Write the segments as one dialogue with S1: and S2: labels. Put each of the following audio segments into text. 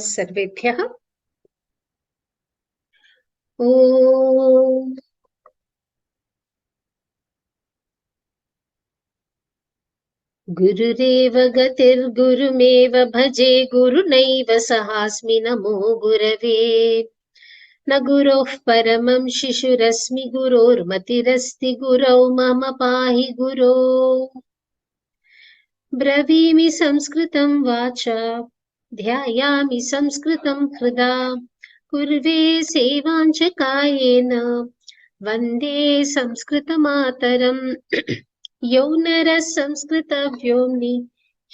S1: सर्वेभ्यः। ॐ गुरुरेव गतिर्गुरुमेव भजे गुरुनैव सहास्मि नमो गुरवे। न गुरोः परमं शिशुरस्मि गुरोर्मतिरस्ति गुरौ मम पाहि गुरो। ब्रवीमि संस्कृतं वाचा ध्यायामि संस्कृतं हृदा। कुर्वे सेवाञ्च कायेन वन्दे संस्कृतमातरम्। यो नरः संस्कृतव्योम्नि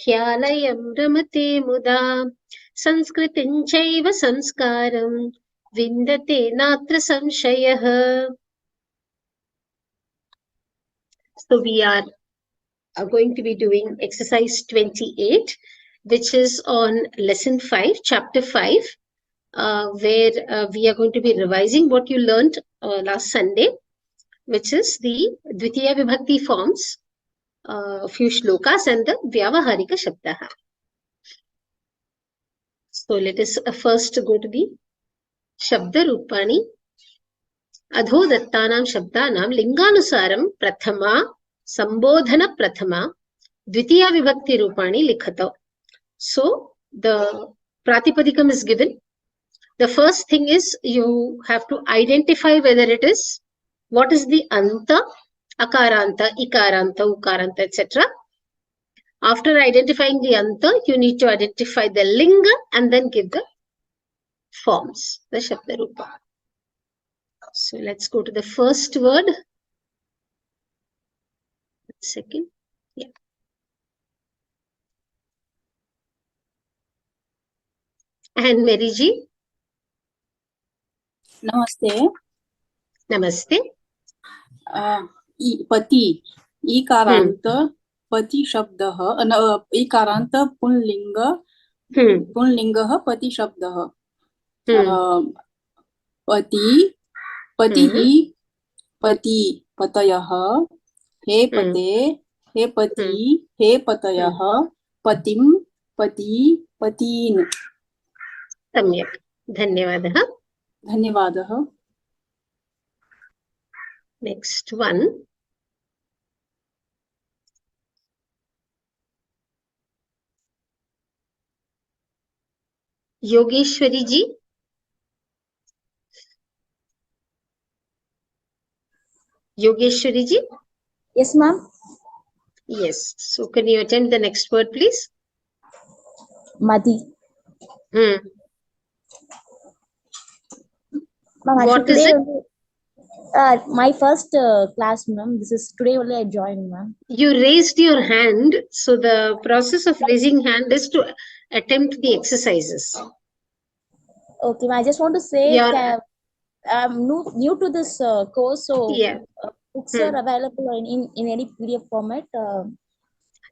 S1: ह्यालयं रमते मुदा। संस्कृतिं चैव संस्कारं विन्दते नात्र संशयः। So we are going to be doing exercise 28, which is on lesson 5, chapter 5, where we are going to be revising what you learned last Sunday, which is the Dvitiya Vibhakti forms, a few shlokas and the Vyavaharika Shabdaha. So let us first go to the Shabda Rupani. Adho Dattanam Shabdanam Linganusaram Prathama Sambodhana Prathama Dvitiya Vibhakti Rupani Likhata. So the Pratipadikam is given. The first thing is you have to identify whether it is, what is the anta, akaranta, ikaranta, ukaranta, etc. After identifying the anta, you need to identify the linga and then give the forms, the Shabda Rupa. So let's go to the first word. Second. Yeah. And Mary ji.
S2: Namaste.
S1: Namaste.
S2: Pati. Ikaranta. Pati shabdah. Ikaranta punlinga. Punlinga pati shabdah. Pati. Patihi. Pati. Patayah. He pate. He pati. He patayah. Patim. Pati. Patin.
S1: Samyak. Dhanyavadah.
S2: Dhanyavadah.
S1: Next one. Yogeshwari ji. Yogeshwari ji.
S3: Yes, ma'am.
S1: Yes. So can you attend the next word, please?
S3: Madi. Ma'am,
S1: What is it?
S3: My first class, ma'am. This is today only I joined, ma'am.
S1: You raised your hand. So the process of raising hand is to attempt the exercises.
S3: Okay, ma'am. I just want to say I'm new to this course, so
S1: yeah.
S3: Books are available in any PDF format.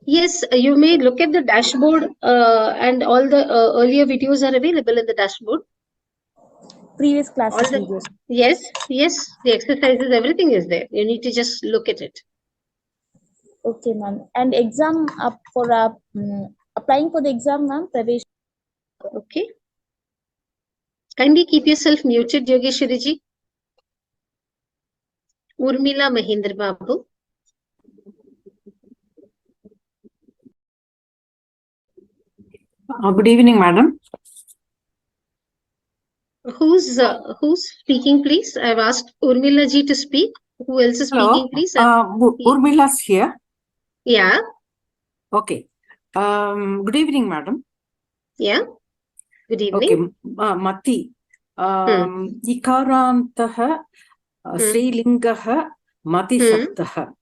S1: Yes, you may look at the dashboard and all the earlier videos are available in the dashboard.
S3: Previous classes videos.
S1: Yes, the exercises, everything is there. You need to just look at it.
S3: Okay, ma'am. And exam up for applying for the exam, ma'am, Pravesha.
S1: Okay. Kindly keep yourself muted, Yogeshwari ji. Urmila Mahindra Babu.
S4: Good evening, madam.
S1: Who's speaking, please? I've asked Urmila ji to speak. Who else is speaking, please?
S4: Urmila's here.
S1: Yeah.
S4: Okay. Good evening, madam.
S1: Yeah. Good evening.
S4: Okay. Mati. Ikarantah Srilingah Mati Shabdah.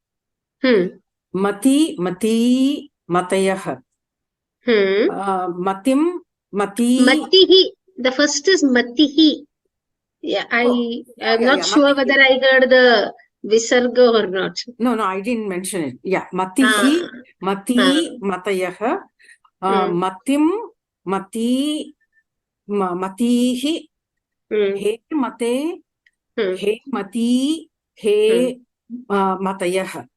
S4: Mati, Mati, Matayah. Matim, Mati.
S1: Matihi. The first is Matihi. Yeah, I'm not sure whether I heard the Visarga or not.
S4: No, I didn't mention it. Yeah, Matihi, Mati, Matayah. Matim, Mati, Matihi. He Mate, He Mati, He Matayah.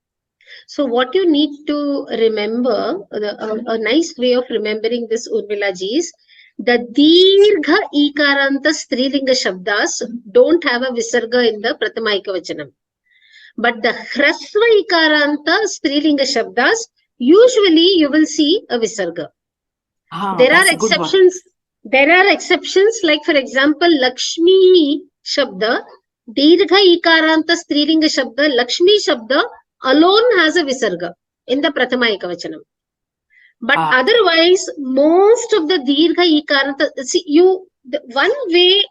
S1: So what you need to remember, a nice way of remembering this Urmila ji is, The dirgha ikaranta strilinga shabdas don't have a visarga in the prathama ekavachanam. But the hrasva ikaranta strilinga shabdas, usually you will see a visarga. There are exceptions. There are exceptions, like for example, Lakshmi Shabda, Dirgha Ikaranta Strilinga Shabda, Lakshmi Shabda alone has a Visarga in the Prathama Ekavachanam. But otherwise, most of the Dirgha Ikaranta, see, one way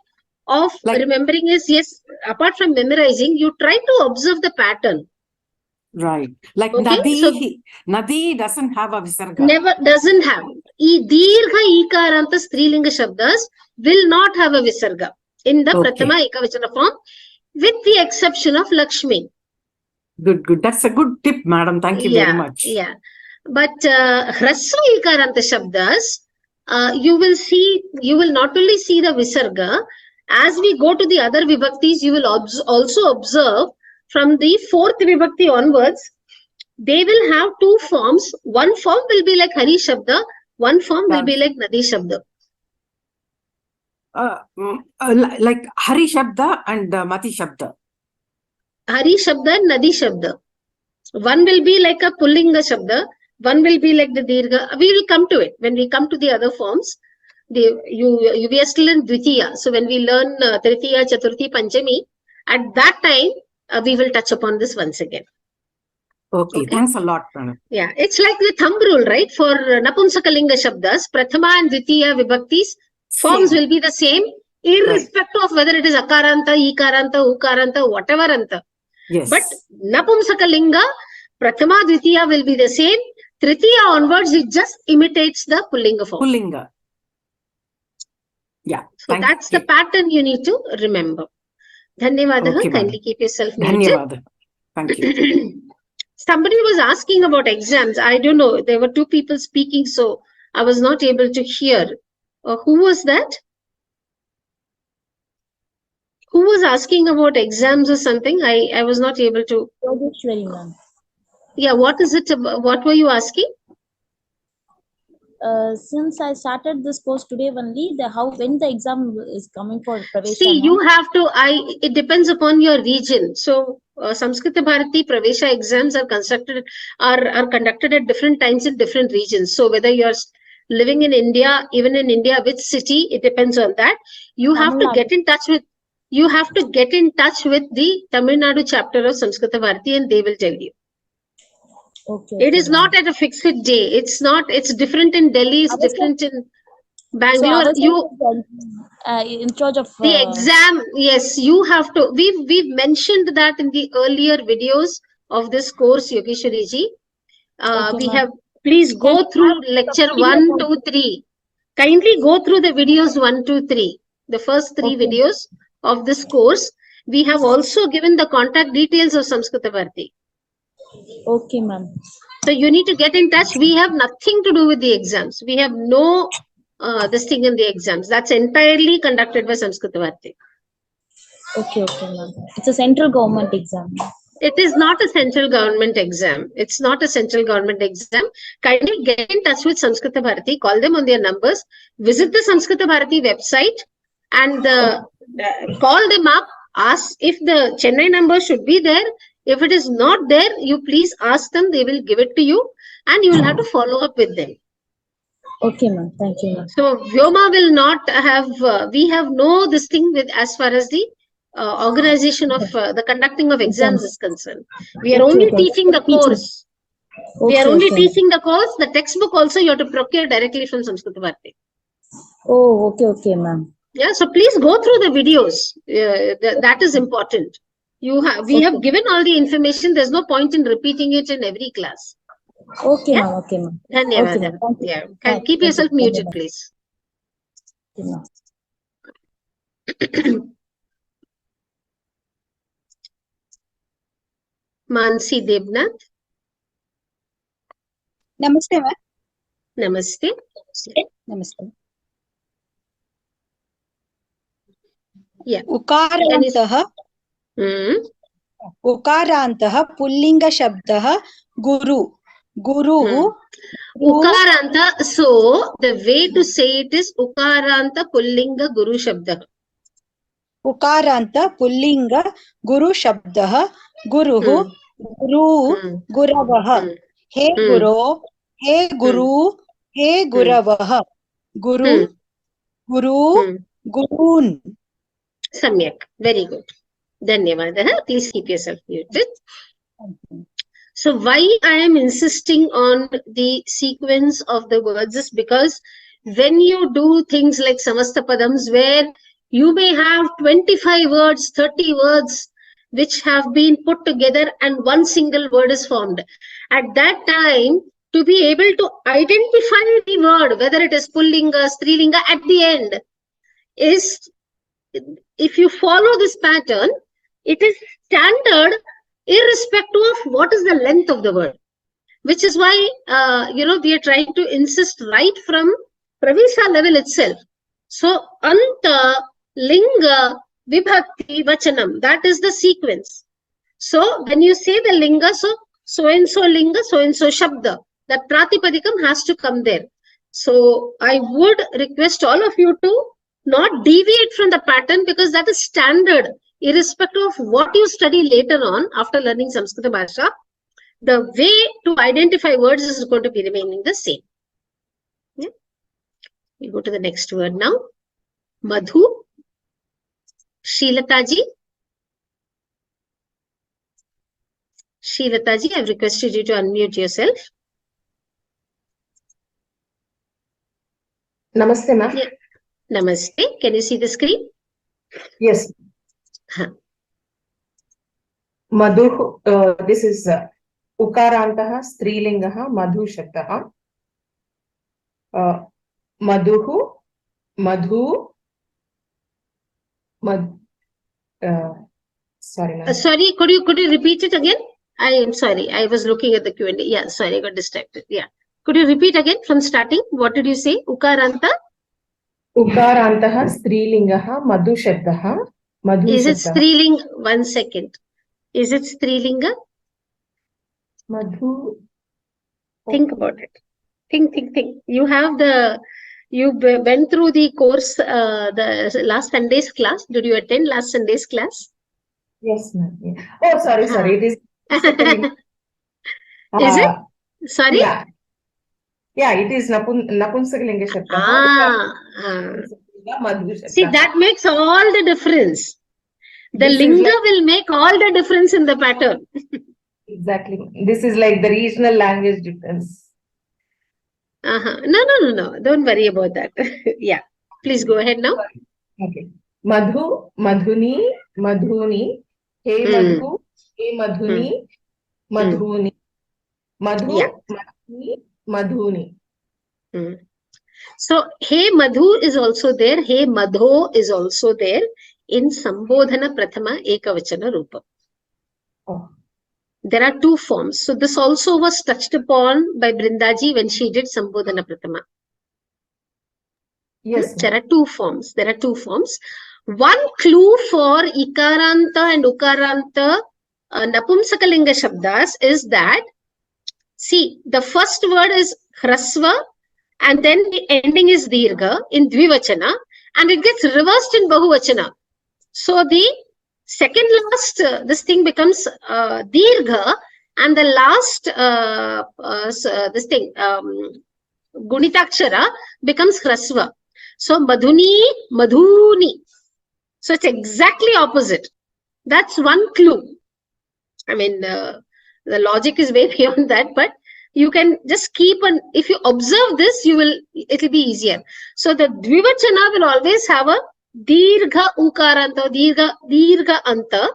S1: of remembering is, yes, apart from memorizing, you try to observe the pattern.
S4: Right. Like Nadi doesn't have a Visarga.
S1: Never doesn't have. Dirgha Ikaranta Strilinga Shabdas will not have a Visarga in the Prathama Ekavachana form, with the exception of Lakshmi.
S4: Good. That's a good tip, madam. Thank you very much.
S1: Yeah. But Hrasva Ikaranta Shabdas, you will not only see the Visarga, as we go to the other Vibhaktis, you will also observe from the fourth Vibhakti onwards, they will have two forms. One form will be like Hari Shabda, one form will be like Nadi Shabda.
S4: Like Hari Shabda and Mati Shabda.
S1: Hari Shabda and Nadi Shabda. One will be like a Pullinga Shabda, one will be like the Dirgha. We will come to it when we come to the other forms. We are still in Dvitiya. So when we learn Tritiya, Chaturthi, Panchami, at that time, we will touch upon this once again.
S4: Okay, thanks a lot, Pranav.
S1: Yeah, it's like the thumb rule, right? For Napumsakalinga Shabdas, Prathama and Dvitiya Vibhaktis, forms will be the same, irrespective of whether it is Akaranta, Ikaranta, Ukaranta, whatever Anta.
S4: Yes.
S1: But Napumsakalinga, Prathama, Dvitiya will be the same. Tritiya onwards, it just imitates the Pullinga form.
S4: Pullinga. Yeah.
S1: So that's the pattern you need to remember. Dhanyavadaha.
S4: Okay,
S1: kindly keep yourself muted.
S4: Dhanyavadaha. Thank you.
S1: Somebody was asking about exams. I don't know. There were two people speaking, so I was not able to hear. Who was that? Who was asking about exams or something? I was not able to. Yeah, what is it? What were you asking?
S3: Since I started this course today only, when the exam is coming for Pravesha?
S1: See, you have to. It depends upon your region. So, Samskrita Bharati Pravesha exams are conducted at different times in different regions. So, whether you're living in India, even in India, which city, it depends on that. You have to get in touch with. You have to get in touch with the Tamil Nadu chapter of Samskrita Bharati, and they will tell you.
S3: Okay.
S1: It is not at a fixed day. It's not. It's different in Delhi. It's different in Bangalore.
S3: In charge of
S1: the exam. Yes, you have to. We've mentioned that in the earlier videos of this course, Yogeshwari ji. We have. Please go through lecture 1, 2, 3. Kindly go through the videos 1, 2, 3. The first 3 videos of this course. We have also given the contact details of Samskrita Bharati.
S3: Okay, ma'am.
S1: So you need to get in touch. We have nothing to do with the exams. We have no this thing in the exams. That's entirely conducted by Samskrita Bharati.
S3: Okay, ma'am. It's a central government exam.
S1: It is not a central government exam. It's not a central government exam. Kindly get in touch with Samskrita Bharati. Call them on their numbers. Visit the Samskrita Bharati website and call them up. Ask if the Chennai number should be there. If it is not there, you please ask them. They will give it to you and you will have to follow up with them.
S3: Okay, ma'am. Thank you, ma'am.
S1: So, Vyoma will not have, we have no this thing with as far as the organization of the conducting of exams is concerned. We are only teaching the course. We are only teaching the course. The textbook also you have to procure directly from Samskrita Bharati.
S3: Oh, okay, ma'am.
S1: Yeah, so please go through the videos. That is important. We have given all the information. There's no point in repeating it in every class.
S3: Okay, ma'am. Okay, ma'am.
S1: Dhanyavada. Yeah. Keep yourself muted, please. Mansi Debnath.
S5: Namaste, ma'am.
S1: Namaste.
S5: Namaste.
S1: Yeah.
S5: उकारान्तः पुल्लिङ्गशब्दः Guru Guru.
S1: Ukaranta. So the way to say it is Ukaranta Pullinga Guru Shabda.
S5: Ukaranta Pullinga Guru Shabdah. Guruhu. Guru. Guravah. He Guru. He Guru. He Guravah. Guru. Guru. Gurun.
S1: Samyak. Very good. Dhanyavadaha. Please keep yourself muted. So why I am insisting on the sequence of the words is because when you do things like samasta padams where you may have 25 words, 30 words which have been put together and one single word is formed. At that time, to be able to identify the word, whether it is pullinga, strilinga, at the end is, if you follow this pattern, it is standard irrespective of what is the length of the word, which is why, we are trying to insist right from Pravesha level itself. So, Anta, Linga, Vibhakti, Vachanam, that is the sequence. So, when you say the Linga, so and so Linga, so and so Shabda, that Pratipadikam has to come there. So, I would request all of you to not deviate from the pattern because that is standard, irrespective of what you study later on after learning Samskrita Bhasha. The way to identify words is going to be remaining the same. Yeah. We go to the next word now. Madhu. Shilataji. Shilataji, I've requested you to unmute yourself.
S6: Namaste, ma'am.
S1: Yeah. Namaste. Can you see the screen?
S6: Yes. Madhu, this is Ukarantaha, Strilingaha, Madhu Shabdaha. Madhuhu, Madhu, sorry, ma'am.
S1: Sorry, could you repeat it again? I am sorry. I was looking at the Q&A. Yeah, sorry, I got distracted. Yeah. Could you repeat again from starting? What did you say? Ukaranta?
S6: Ukarantaha, Strilingaha, Madhu Shabdaha. Madhu
S1: Is it
S6: Shabdaha.
S1: Strilinga? 1 second. Is it Strilinga?
S6: Madhu.
S1: Think about it. Think. You went through the course, the last Sunday's class. Did you attend last Sunday's class?
S6: Yes, ma'am. Yeah. Oh, sorry. It is.
S1: Is it? Sorry?
S6: Yeah, it is Napunsakalinga Shabdaha. Madhu Shabdaha.
S1: See, that makes all the difference. The linga will make all the difference in the pattern.
S6: Exactly. This is like the regional language difference.
S1: No. Don't worry about that. Yeah. Please go ahead now.
S6: Okay. Madhu, Madhuni, Madhuni. Hey Madhu, Hey Madhuni, Madhuni. Madhu,
S1: Yeah.
S6: Madhuni, Madhuni.
S1: So, Hey Madhu is also there. Hey Madho is also there in Sambodhana Prathama Ekavachana Rupa.
S6: Oh.
S1: There are 2 forms. So, this also was touched upon by Brindaji when she did Sambodhana Prathama.
S6: Yes.
S1: There are 2 forms. One clue for Ikaranta and Ukaranta Napumsakalinga Shabdas is that, see, the first word is Hrasva and then the ending is Dirgha in Dvivachana and it gets reversed in Bahuvachana. So, the second last, this thing becomes Dirgha and the last, Gunitakshara becomes Hrasva. So, Madhuni, Madhuni. So, it's exactly opposite. That's one clue. I mean, the logic is way beyond that, but you can just keep on, if you observe this, it'll be easier. So, the Dvivachana will always have a Dirgha Ukaranta, Dirgha Anta.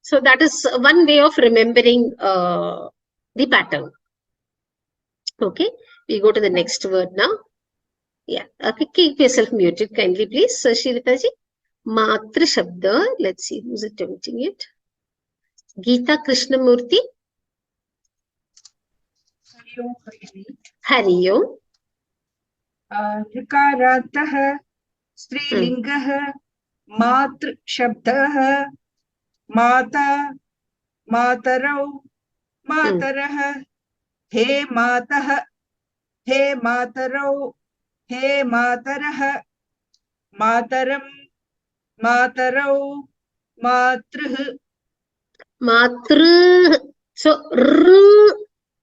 S1: So, that is one way of remembering the pattern. Okay, we go to the next word now. Yeah, okay, keep yourself muted kindly, please. So, Shilataji, Matra Shabda, let's see who's attempting it. Geeta Krishnamurti. Hari Om.
S7: ऋकारन्तः स्त्रीलिङ्गः मातृशब्दः माता मातरौ मातरः हे मातः हे मातरौ हे मातरः मातरं मातरौ मातृः
S1: Matru. So,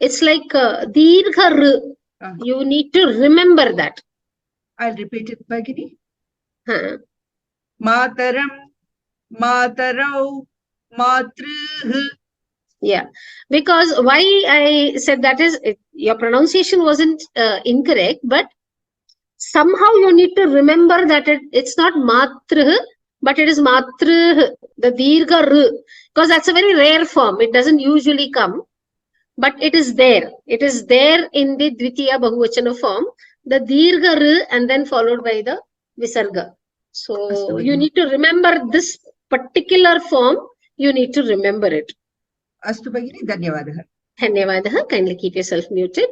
S1: it's like Dirgha R. You need to remember that.
S7: I'll repeat it, Bhagini.
S1: Huh.
S7: Mataram, matarau, matruh.
S1: Yeah, because why I said that is your pronunciation wasn't incorrect, but somehow you need to remember that it's not matruh, but it is matruh, the dirgha r, because that's a very rare form. It doesn't usually come, but it is there. It is there in the dvitiya bahuvachana form, the dirgha r and then followed by the visarga. So you need to remember this particular form. You need to remember it.
S7: Astu Bhagini, Dhanyavadah.
S1: Dhanyavadah. Kindly keep yourself muted.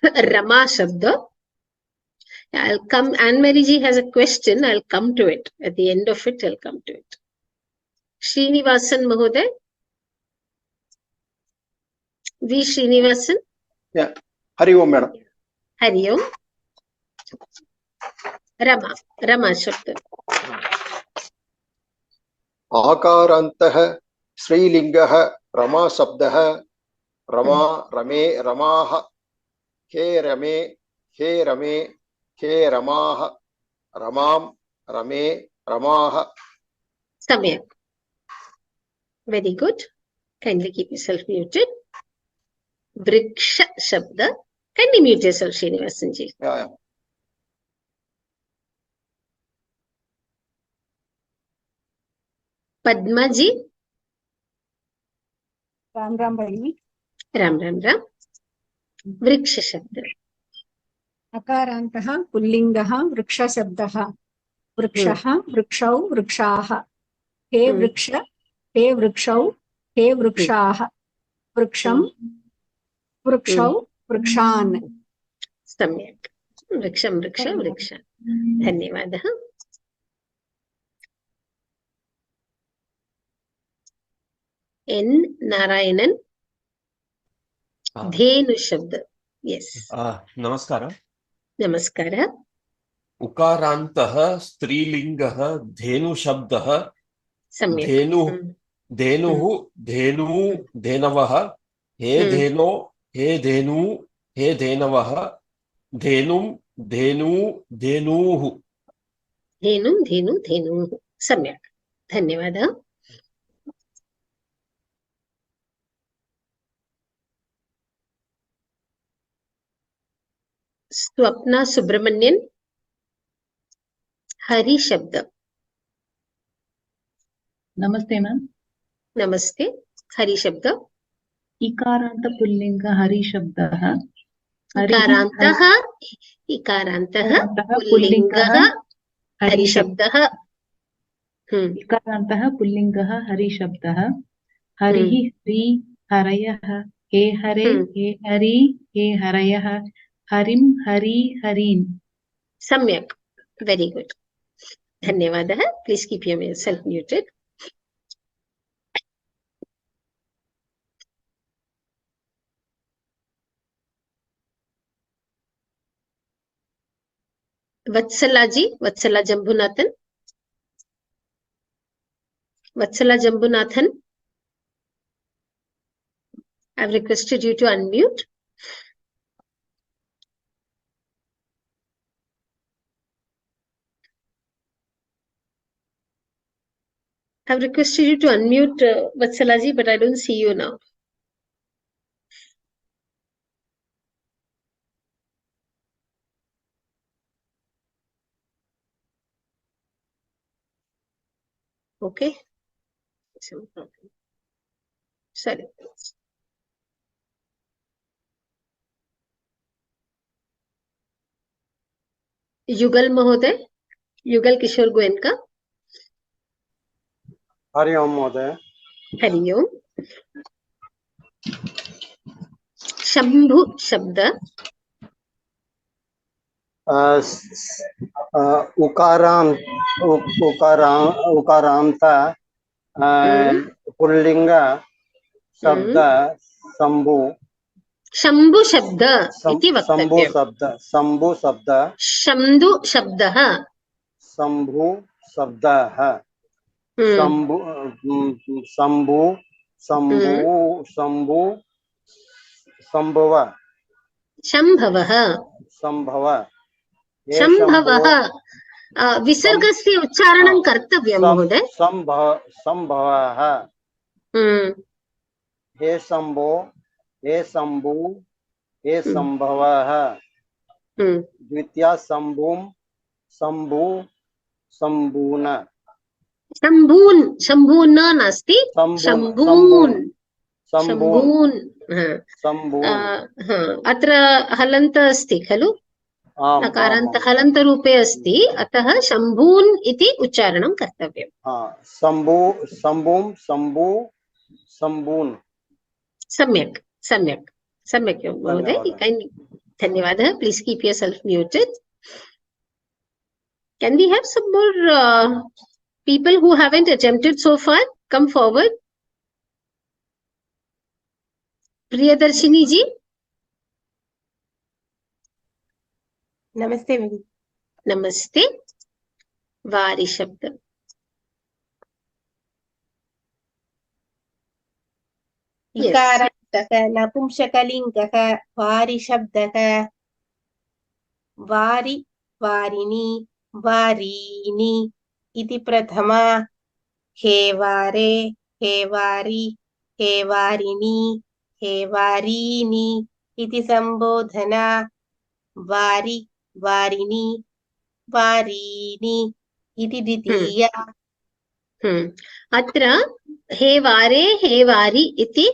S1: Rama Shabda. I'll come. Anne-Marie ji has a question. I'll come to it. At the end of it, I'll come to it. Srinivasan Mahoday. V. Srinivasan.
S8: Yeah. Hari Om, madam.
S1: Hari Om. Rama Shabda.
S8: Akarantah Srilingah Rama Sabdah Rama Rame Ramaha He Rame He Rame He Ramaha Ramam Rame Ramaha.
S1: Samyak. Very good. Kindly keep yourself muted. Vriksha Shabda. Kindly mute yourself, Srinivasan ji.
S8: Yeah.
S1: Padma ji.
S5: Ram Ram Bhagini.
S1: Ram. Vriksha Shabda.
S5: Akarantah pullingah vriksha shabdah. Vrikshah vrikshau vrikshaah. He vriksha he vrikshau he vrikshaah. Vriksham vrikshau vrikshan.
S1: Samyak. Vriksham vriksha. Dhanyavadah. N. Narayanan. Dhenu Shabda. Yes.
S9: Namaskara.
S1: Namaskara.
S9: Ukarantah Strilingah Dhenu Shabdah.
S1: Samyak.
S9: Dhenu Dhenavaha He Dheno He Dhenu He Dhenavaha Dhenum Dhenuhu.
S1: Dhenu. Samyak. Dhanyavadah. Swapna Subramanian. Hari Shabda.
S10: Namaste, ma'am.
S1: Namaste. Hari Shabda.
S10: Ikaranta pullinga Hari Shabdah.
S1: Ikarantah pullinga Hari Shabdah.
S10: Ikarantah pullinga Hari Shabdah. Harihi Hari Harayah. He Hare He Hari He Harayah. Harim Hari Harin.
S1: Samyak. Very good. Dhanyavadah. Please keep yourself muted. Vatsala ji. Vatsala Jambunathan. I've requested you to unmute. I've requested you to unmute Vatsala ji, but I don't see you now. Okay. Some problem. Sorry. Yugal Mahoday. Yugal Kishore Goenka.
S8: Hari Om Mahoday.
S1: Hari Om. Shambhu Shabda.
S8: Ukaranta pullinga Shabda Shambhu
S1: Shambhu शब्द इति वक्तव्यम्।
S8: शंभु शब्द
S1: शंभु शब्दः
S8: शंभु शब्दः शंभु शंभु शंभु शंभु शंभव
S1: शंभवः
S8: शंभव
S1: शंभवः विसर्गस्य उच्चारणं कर्तव्यं महोदय।
S8: शंभवः हे शंभो हे शंभु हे शंभवः द्वितीया शंभुं शंभु शंभून
S1: शंभून् शंभून् नास्ति शंभून् शंभून् अत्र हलन्त अस्ति खलु नकारान्त हलन्तरूपे अस्ति अतः शंभून् इति उच्चारणं कर्तव्यम्।
S8: शंभु शंभुं शंभु शंभून्
S1: सम्यक् सम्यक् सम्यक् महोदय धन्यवादः। Please keep yourself muted. Can we have some more people who haven't attempted so far come forward? Priyadarshini ji.
S11: नमस्ते भगिनी।
S1: नमस्ते। वारि शब्द
S11: इकारन्तः नपुंसकलिङ्गः वारि शब्दः वारि वारिणी वारीनि इति प्रथमा हे वारे हे वारि हे वारिणी हे वारीनि इति संबोधना वारि वारिणी वारीनि इति द्वितीया।
S1: अत्र हे वारे हे वारि इति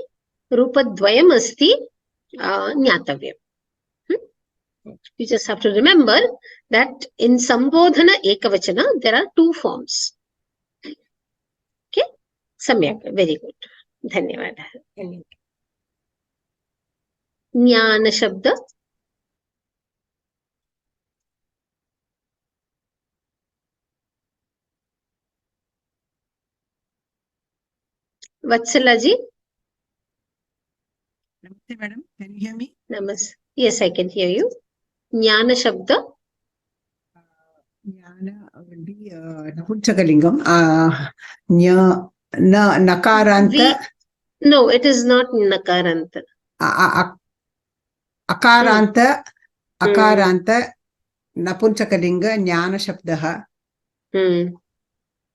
S1: रूपद्वयम् अस्ति ज्ञातव्यम्। You just have to remember that in Sambodhana Ekavachana there are two forms. Okay, Samyak, very good. Dhanyavadah. Jnana Shabda. Vatsala ji.
S12: Namaste, madam. Can you hear me?
S1: Namaste. Yes, I can hear you. Jnana Shabda.
S12: Jnana will be Napunsakalingam. Nakaranta.
S1: No, it is not Nakaranta.
S12: Akaranta. Akaranta. Napunsakalinga. Jnana Shabdaha.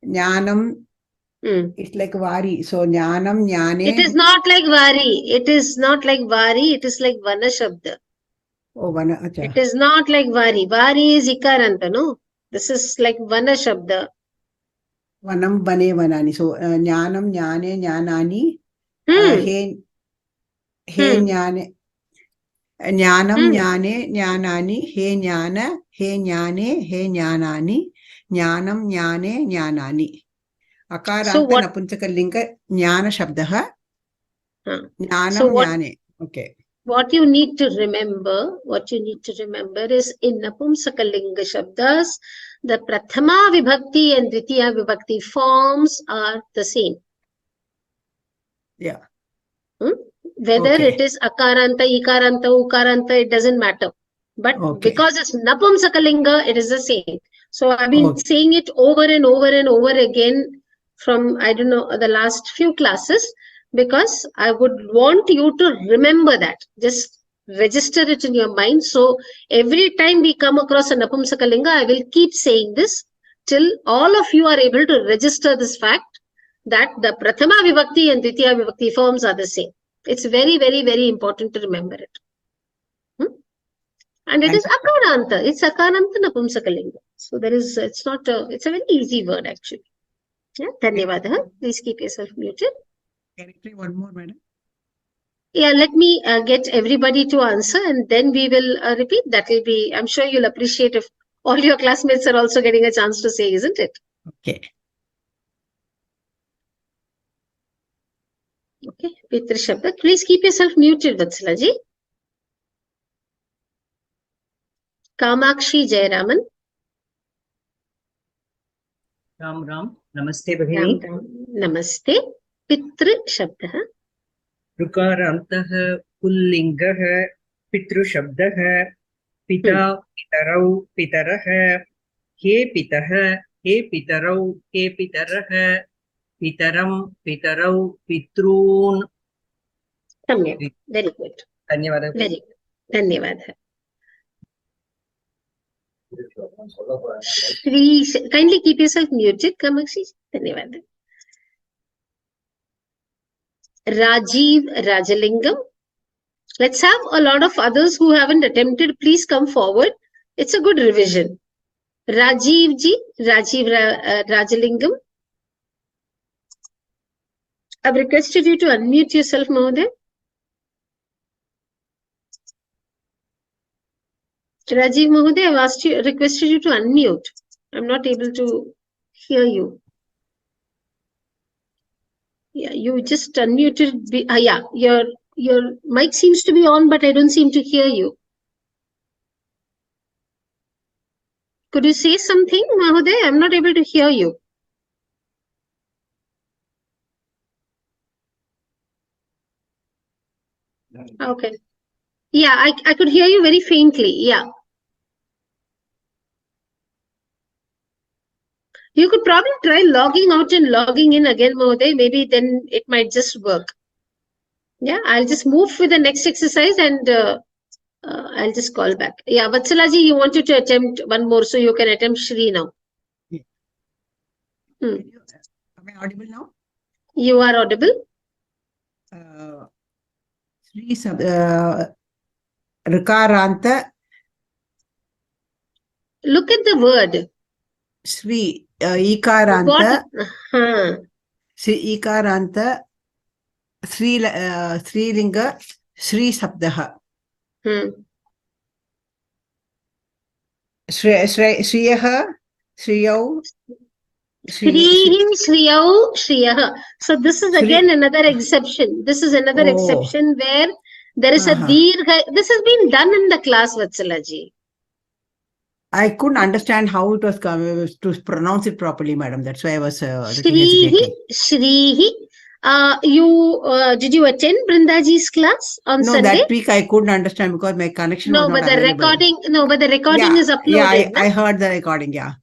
S12: Jnanam. It's like Vari. So Jnanam, Jnane.
S1: It is not like Vari. It is not like Vari. It is like Vana Shabda.
S12: Oh, Vana. Acha.
S1: It is not like Vari. Vari is Ikaranta, no? This is like Vana Shabda.
S12: Vanam, Vane, Vanani. So Jnanam, Jnane, Jnanani. He Jnane. Jnanam, Jnane, Jnanani. He Jnana. He Jnane. He Jnanani. Jnanam, Jnane, Jnanani. Akaranta Napunsakalinga Jnana Shabdaha. Jnanam Jnane. Okay.
S1: What you need to remember is in Napumsakalinga Shabdas, the Prathama Vibhakti and Dvitiya Vibhakti forms are the same.
S12: Yeah.
S1: Whether it is Akaranta, Ikaranta, Ukaranta, it doesn't matter. But because it's Napumsakalinga, it is the same. So I've been saying it over and over and over again from, I don't know, the last few classes, because I would want you to remember that. Just register it in your mind. So every time we come across a Napumsakalinga, I will keep saying this till all of you are able to register this fact that the Prathama Vibhakti and Dvitiya Vibhakti forms are the same. It's very, very, very important to remember it. And it is Akaranta. It's Akaranta Napumsakalinga. So there is, it's not a, it's a very easy word actually. Yeah, Dhanyavadaha. Please keep yourself muted.
S12: Can I try one more, madam?
S1: Yeah, let me get everybody to answer and then we will repeat. That will be, I'm sure you'll appreciate if all your classmates are also getting a chance to say, isn't it?
S12: Okay.
S1: Okay, Pitri Shabda. Please keep yourself muted, Vatsala ji. Kamakshi Jayaraman.
S13: Ram Ram. Namaste, Bhagini.
S1: Ram Ram. Namaste. Pitri Shabda.
S13: ऋकारन्तः पुल्लिङ्गः पितृशब्दः पिता पितरौ पितरः हे पितः हे पितरौ हे पितरः पितरं पितरौ पितॄन्
S1: सम्यक् very good
S13: धन्यवादः
S1: वेरी गुड धन्यवादः Shri kindly keep yourself muted Kamakshi धन्यवादः Rajiv Rajalingam. Let's have a lot of others who haven't attempted. Please come forward. It's a good revision. Rajiv ji, Rajalingam. I've requested you to unmute yourself, Mahoday. Rajiv Mahoday, I've requested you to unmute. I'm not able to hear you. Yeah, you just unmuted. Yeah, your mic seems to be on, but I don't seem to hear you. Could you say something, Mahoday? I'm not able to hear you. Okay. Yeah, I could hear you very faintly. Yeah. You could probably try logging out and logging in again, Mahoday. Maybe then it might just work. Yeah, I'll just move with the next exercise and I'll just call back. Yeah, Vatsalaji, you wanted to attempt one more, so you can attempt Shri now.
S12: Am I audible now?
S1: You are audible.
S12: Shri Rikaranta.
S1: Look at the word.
S12: Shri Ikaranta. Shri Ikaranta. Srilinga Shri Sabdaha. Shriyaha Shriyau
S1: Shriyau Shriyaha. So this is again another exception. This is another exception where there is a dirgha. This has been done in the class, Vatsalaji.
S12: I couldn't understand how it was to pronounce it properly, madam. That's why I was hesitating.
S1: Shrihi. Did you attend Brindaji's class on Sunday?
S12: No, that week I couldn't understand because my connection was not available.
S1: But the recording is uploaded.
S12: I heard the recording. Yeah,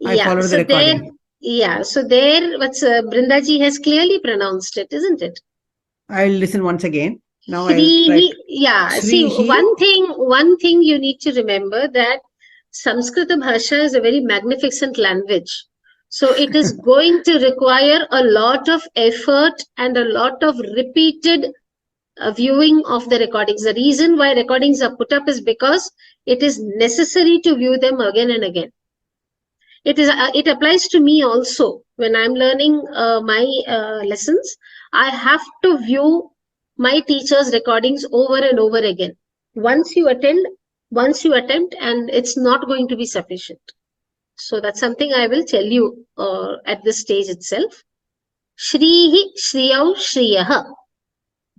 S12: I followed the recording.
S1: So there, what's Brindaji has clearly pronounced it, isn't it?
S12: I'll listen once again. Now
S1: see, one thing you need to remember that Samskrita Bhasha is a very magnificent language. So it is going to require a lot of effort and a lot of repeated viewing of the recordings. The reason why recordings are put up is because it is necessary to view them again and again. It applies to me also. When I'm learning my lessons, I have to view my teacher's recordings over and over again. Once you attempt, and it's not going to be sufficient. So that's something I will tell you at this stage itself. Shrihi, Shriyau, Shriyaha.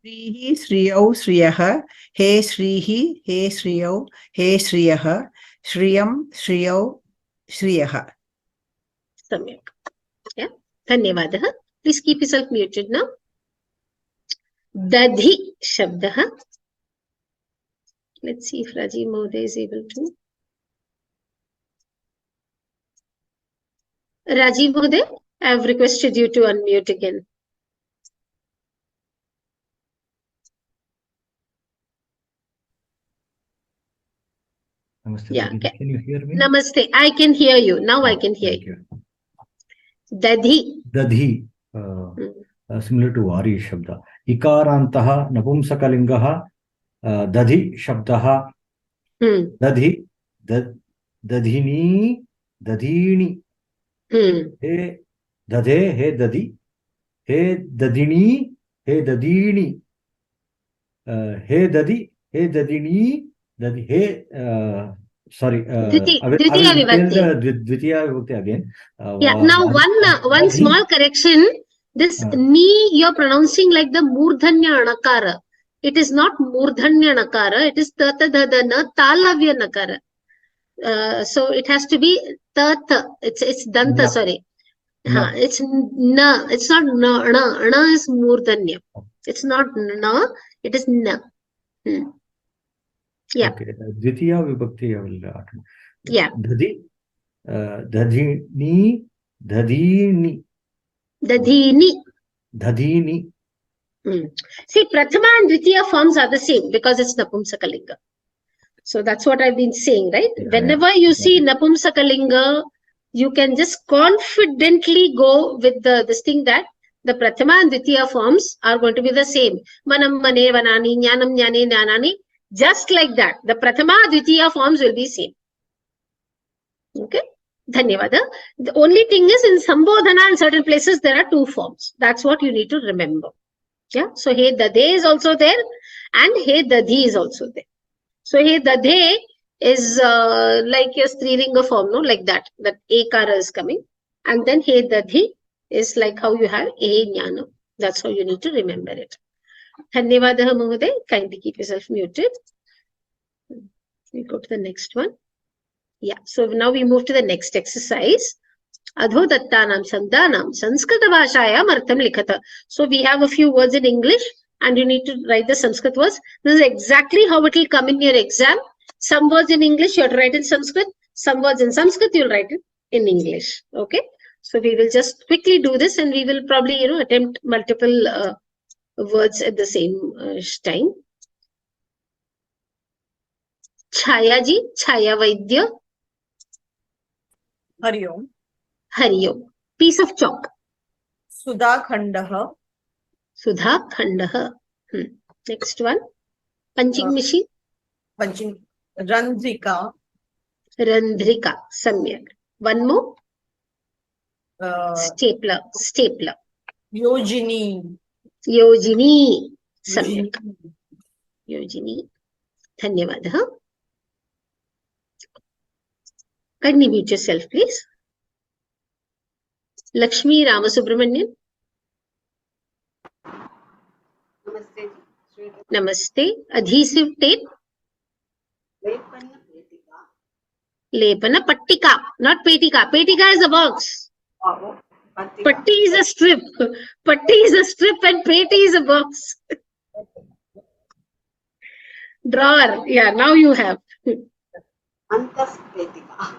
S12: Shrihi, Shriyau, Shriyaha. He, Shrihi, He, Shriyau, He, Shriyaha. Shriyam, Shriyau, Shriyaha.
S1: Samyak. Yeah. Dhanyavadaha. Please keep yourself muted now. Dadhi, Shabdaha. Let's see if Rajiv Mahoday is able to. Rajiv Mahoday, I have requested you to unmute again.
S14: Namaste.
S1: Yeah.
S14: Can you hear me?
S1: Namaste. I can hear you. Now I can hear you. Dadhi.
S14: Dadhi. Similar to Vari Shabda. Ikarantaha Napumsakalingaha Dadhi Shabdaha. Dadhi. Dadhini. Dadhini. He Dadhe. He Dadi. He Dadini. He Dadini. He Dadi. He Dadini. Dadi. He sorry.
S1: Dvitiya
S14: Vibhakti again.
S1: Now one small correction. This ni you're pronouncing like the murdhanya anakara. It is not murdhanya nakara. It is tatadadana talavya nakara. So it has to be tata. It's danta. Sorry. It's na. It's not na. Na is murdhanya. It's not na, it is na. Yeah.
S14: Okay. Dvitiya vibhakti I will attend.
S1: Yeah.
S14: Dadhini.
S1: Dadhini.
S14: Dadhini.
S1: See, Prathama and Dvitiya forms are the same because it's Napumsakalinga. So that's what I've been saying, right?
S14: Yeah,
S1: Whenever you see Napumsakalinga, you can just confidently go with this thing that the Prathama and Dvitiya forms are going to be the same. Manam, mane, vanani, jnanam, jnane, jnanani. Just like that. The Prathama, Dvitiya forms will be same. Okay? Dhanyavada. The only thing is in Sambodhana in certain places there are two forms. That's what you need to remember. Yeah. So He Dade is also there and He Dadhi is also there. So He Dade is like your Strilinga form, no? Like that. That Ekara is coming. And then He Dadhi is like how you have E Jnana. That's how you need to remember it. Dhanyavadaha Mahoday. Kindly keep yourself muted. We go to the next one. Yeah. So now we move to the next exercise. Adho dattanam shabdanam Sanskrit bhashayam artham likhata. So we have a few words in English and you need to write the Sanskrit words. This is exactly how it will come in your exam. Some words in English you have to write in Sanskrit. Some words in Sanskrit you will write it in English. Okay. So we will just quickly do this and we will probably, attempt multiple words at the same time. Chayaji, Chaya Vaidya.
S15: Hari Om.
S1: Hari Om. Piece of chalk.
S15: Sudha Khandaha.
S1: Sudha Khandaha. Next one. Punching machine.
S15: Punching. Randrika.
S1: Randrika. Samyak. One more. Stapler. Stapler.
S15: Yojini.
S1: Yojini. Samyak. Yojini. Dhanyavadaha. Kindly mute yourself, please. Lakshmi Ramasubramanian.
S16: Namaste.
S1: Namaste. Adhesive tape. Lepana Pattika. Not Petika. Petika is a box. Patti is a strip. Patti is a strip and Peti is a box. Drawer. Yeah, now you have.
S16: Antaf Petika.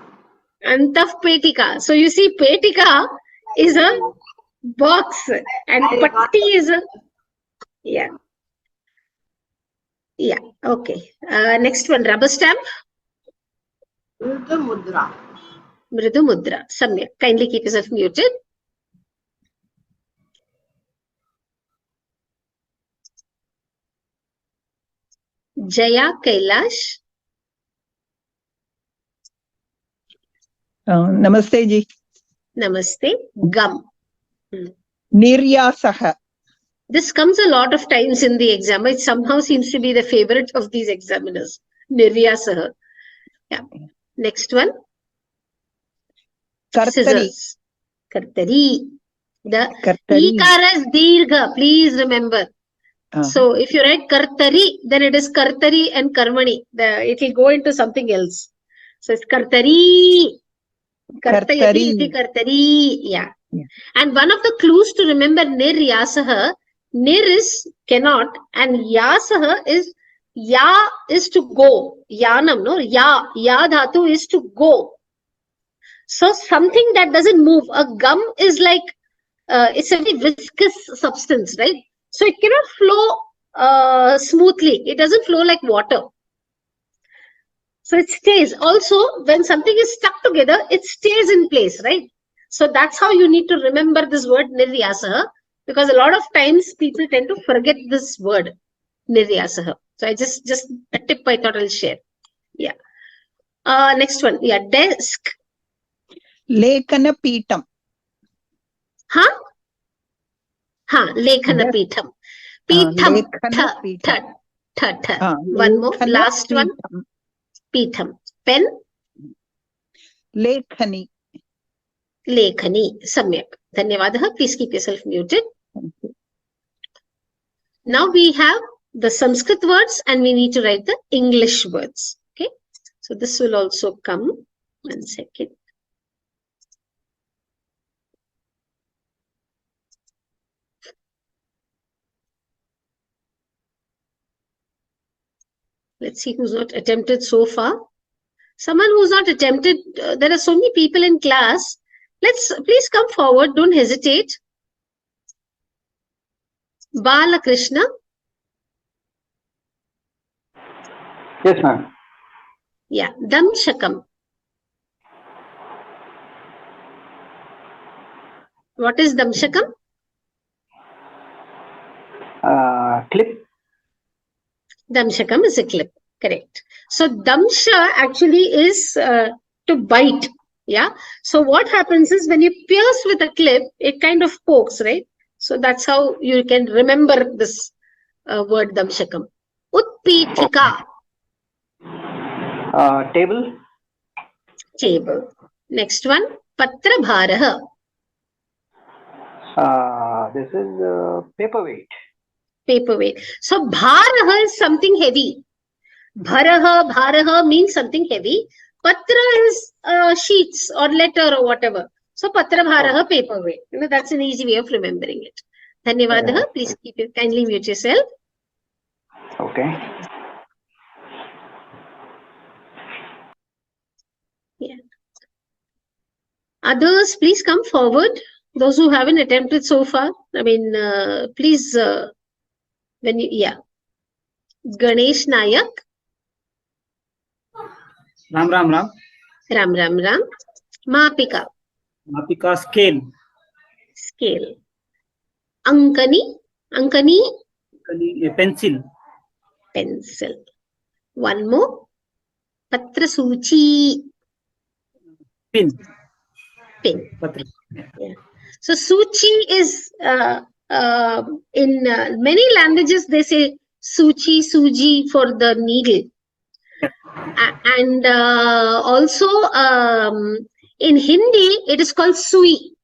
S1: Antaf Petika. So you see, Petika is a box and Patti is a. Yeah. Yeah. Okay. Next one. Rubber stamp.
S16: Mridu Mudra.
S1: Mridu Mudra. Samyak. Kindly keep yourself muted. Jaya Kailash.
S17: Namaste ji.
S1: Namaste. Gum.
S17: Niryasaha.
S1: This comes a lot of times in the exam. It somehow seems to be the favorite of these examiners. Niryasaha. Yeah. Next one.
S17: Kartari.
S1: Scissors. Kartari. The Ikara is Dirgha. Please remember. So if you write Kartari, then it is Kartari and Karmani. It will go into something else. So it's Kartari. Kartayati iti Kartari. Yeah. And one of the clues to remember Niryasaha, Nir is cannot and Yasaha is Ya is to go. Yanam, no? Ya dhatu is to go. So something that doesn't move. A gum is like, it's a very viscous substance, right? So it cannot flow smoothly. It doesn't flow like water. So it stays. Also, when something is stuck together, it stays in place, right? So that's how you need to remember this word Niryasaha, because a lot of times people tend to forget this word Niryasaha. So I just a tip I thought I'll share. Yeah. Next one. Yeah. Desk.
S17: Lekana Pitam.
S1: Huh? Lekhana Pitam. Pitam. One more. Last one. Pitam. Pen.
S17: Lekhani.
S1: Lekhani. Samyak. Dhanyavadaha. Please keep yourself muted. Now we have the Sanskrit words and we need to write the English words. Okay. So this will also come. 1 second. Let's see who's not attempted so far. Someone who's not attempted, there are so many people in class. Please come forward, don't hesitate. Balakrishna.
S18: Yes, ma'am.
S1: Yeah, Damshakam. What is Damshakam?
S18: Clip.
S1: Damshakam is a clip, correct. So Damsha actually is to bite, yeah. So what happens is when you pierce with a clip, it kind of pokes, right? So that's how you can remember this word Damshakam. Utpithika.
S18: Table.
S1: Table. Next one, Patra Bharaha.
S18: This is paperweight.
S1: Paperweight. So Bharaha is something heavy. Bharaha means something heavy. Patra is sheets or letter or whatever. So Patra Bharaha, paperweight. You know, that's an easy way of remembering it. Dhanyavadaha. Please kindly mute yourself.
S18: Okay.
S1: Yeah. Others, please come forward. Those who haven't attempted so far. I mean, please, Ganesh Nayak.
S18: Ram.
S1: Ram. Mapika.
S18: Mapika, scale.
S1: Scale. Ankani.
S18: Pencil.
S1: Pencil. One more. Patra Suchi.
S18: Pin.
S1: Patra. Yeah. So Suchi is in many languages they say Suchi, Suji for the needle. And also in Hindi it is called Sui.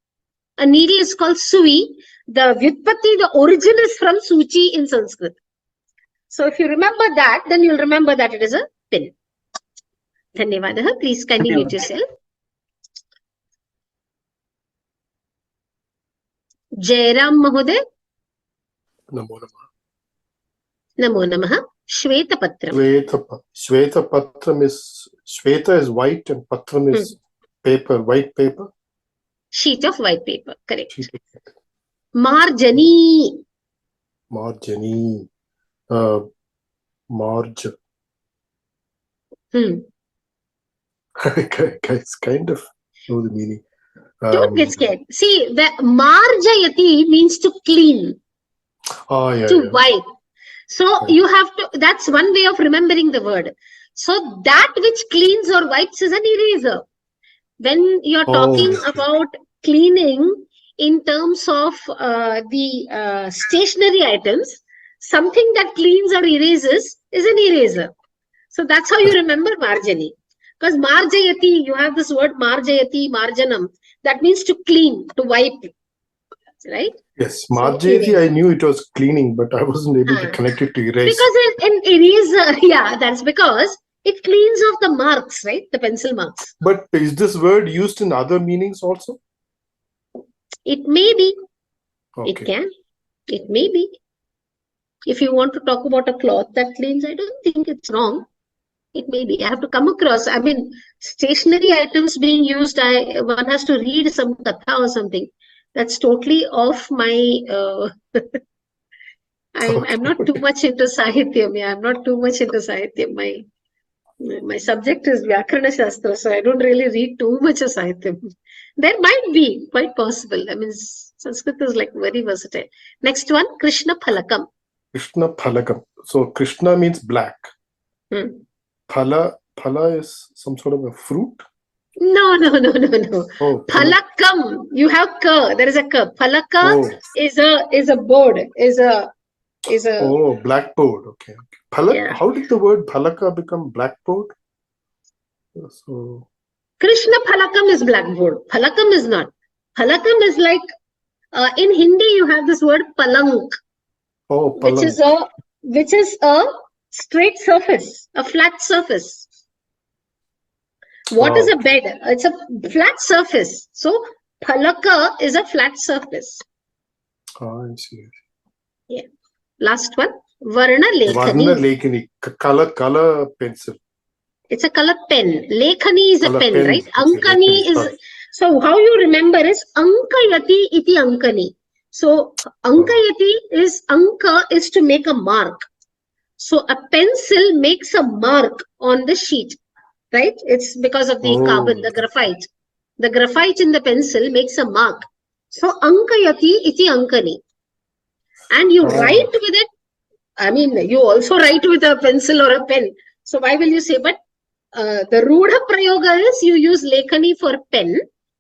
S1: A needle is called Sui. The Vyutpatti, the origin is from Suchi in Sanskrit. So if you remember that, then you'll remember that it is a pin. Dhanyavadaha. Please kindly mute yourself. Jairam Mahoday.
S9: Namo Namaha.
S1: Namo Namaha. Shvetapatram.
S9: Shvetapatram is, Shveta is white and Patram is paper, white paper.
S1: Sheet of white paper, correct. Marjani.
S9: Marjani. Marj. Guys, kind of know the meaning.
S1: Don't get scared. See, the marjayati means to clean, to wipe. So you have to, that's one way of remembering the word. So that which cleans or wipes is an eraser. When you're talking about cleaning in terms of the stationary items, something that cleans or erases is an eraser. So that's how you remember marjani. Because marjayati, you have this word marjayati, marjanam. That means to clean, to wipe. Right?
S9: Yes, marjayati, I knew it was cleaning, but I wasn't able to connect it to erase.
S1: Because in eraser, yeah, that's because it cleans off the marks, right? The pencil marks.
S9: But is this word used in other meanings also?
S1: It may be.
S9: Okay.
S1: It can. It may be. If you want to talk about a cloth that cleans, I don't think it's wrong. It may be. I have to come across. I mean, stationary items being used, one has to read some katha or something. That's totally off my. I'm not too much into sahityam. Yeah, I'm not too much into sahityam. My subject is Vyakarana Shastra, so I don't really read too much of sahityam. There might be, quite possible. I mean, Sanskrit is like very versatile. Next one, Krishna Phalakam.
S9: Krishna Phalakam. So Krishna means black. Phala is some sort of a fruit?
S1: No.
S9: Oh,
S1: Phalakam. You have ka. There is a ka. Phalaka is a board. Is a.
S9: Oh, blackboard. Okay. How did the word phalaka become blackboard? So
S1: Krishna Phalakam is blackboard. Phalakam is not. Phalakam is like in Hindi you have this word palank.
S9: Oh, palank.
S1: Which is a straight surface, a flat surface. What is a bed? It's a flat surface. So phalaka is a flat surface.
S9: I see.
S1: Yeah. Last one. Varna Lekhani.
S9: Color pencil.
S1: It's a color pen. Lekhani is
S9: Color
S1: a pen,
S9: pen.
S1: right?
S9: Okay,
S1: Ankani
S9: Lekhani,
S1: is,
S9: sorry.
S1: so how you remember is Ankayati iti Ankani. So Ankayati is, Anka is to make a mark. So a pencil makes a mark on the sheet, right? It's because of the carbon, the graphite. The graphite in the pencil makes a mark. So Ankayati iti Ankani. And you write with it. I mean, you also write with a pencil or a pen. So why will you say, but the Rudha Prayoga is you use Lekhani for pen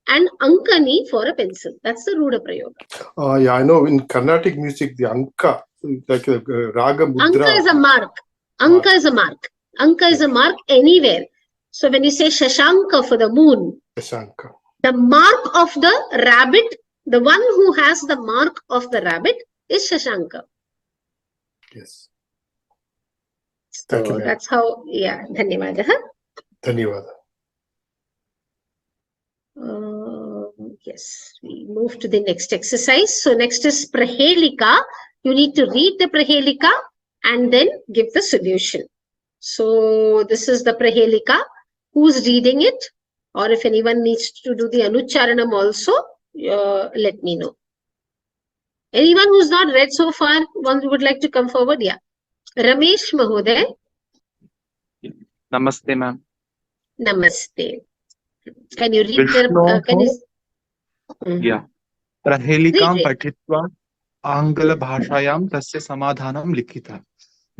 S1: and Ankani for a pencil. That's the Rudha Prayoga.
S9: Yeah, I know in Carnatic music, the Anka, like Raga Mudra.
S1: Anka is a mark. Anka is a mark. Anka is a mark anywhere. So when you say Shashanka for the moon,
S9: Shashanka.
S1: The mark of the rabbit, the one who has the mark of the rabbit is Shashanka.
S9: Yes.
S1: So that's how, yeah, Dhanyavada.
S9: Dhanyavada.
S1: Yes, we move to the next exercise. So next is Prahelika. You need to read the Prahelika and then give the solution. So this is the Prahelika. Who's reading it? Or if anyone needs to do the Anucharanam also, let me know. Anyone who's not read so far, one would like to come forward? Yeah. Ramesh Mahoday.
S19: Namaste, ma'am.
S1: Namaste. Can you read
S19: Vishnoho,
S1: can you...
S19: Yeah. Prahelikam patitva Angala bhashayam tasya samadhanam likhita.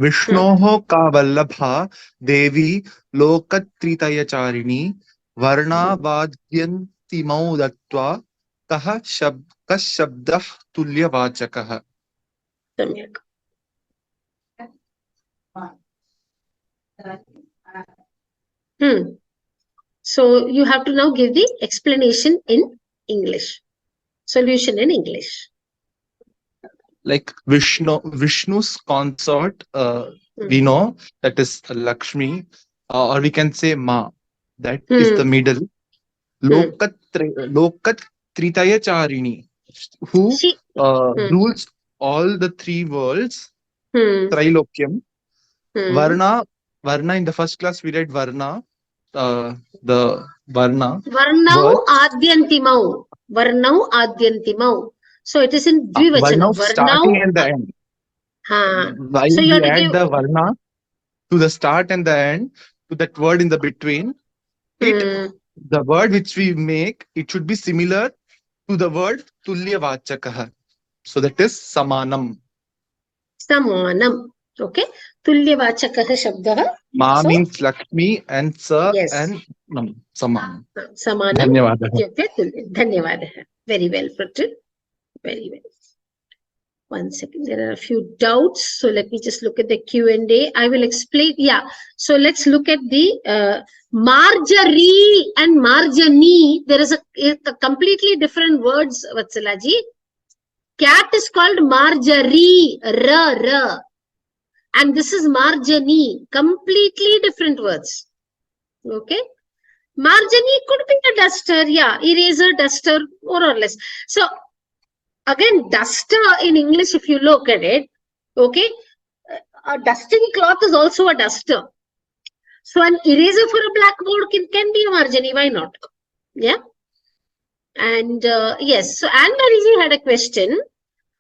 S19: Vishnoho ka vallabha Devi lokatritaya-charini Varna vadyantimau dattva Kaha kashabdah tulya vachakaha.
S1: Samyak. So you have to now give the explanation in English. Solution in English.
S19: Like Vishnu's consort, we know that is Lakshmi, or we can say Ma. That is the middle. Lokatritaya-charini, who rules all the three worlds. Trilokyam. Varna in the first class we read Varna. The Varna.
S1: Varnau adyantimau. Varnau adyantimau. So it is in Dvivachanam.
S19: Varnau starting and the end. While
S1: So you
S19: we
S1: have to
S19: add
S1: give
S19: the Varna to the start and the end, to that word in the between, the word which we make, it should be similar to the word Tulya Vachakaha. So that is Samanam.
S1: Samanam. Okay. Tulya Vachakaha Shabdaha.
S19: Ma means Lakshmi and Sa and Samanam.
S1: Samanam. Dhanyavadaha. Very well put. Very well. One second. There are a few doubts. So let me just look at the Q&A. I will explain. Yeah. So let's look at the Marjorie and Marjani. There is a completely different words, Vatsalaji. Cat is called Marjorie. R. And this is Marjani. Completely different words. Okay. Marjani could be a duster. Yeah. Eraser, duster, more or less. So again, duster in English, if you look at it, okay, a dusting cloth is also a duster. So an eraser for a blackboard can be a Marjani, why not? Yeah. And yes, so Anne Marie had a question.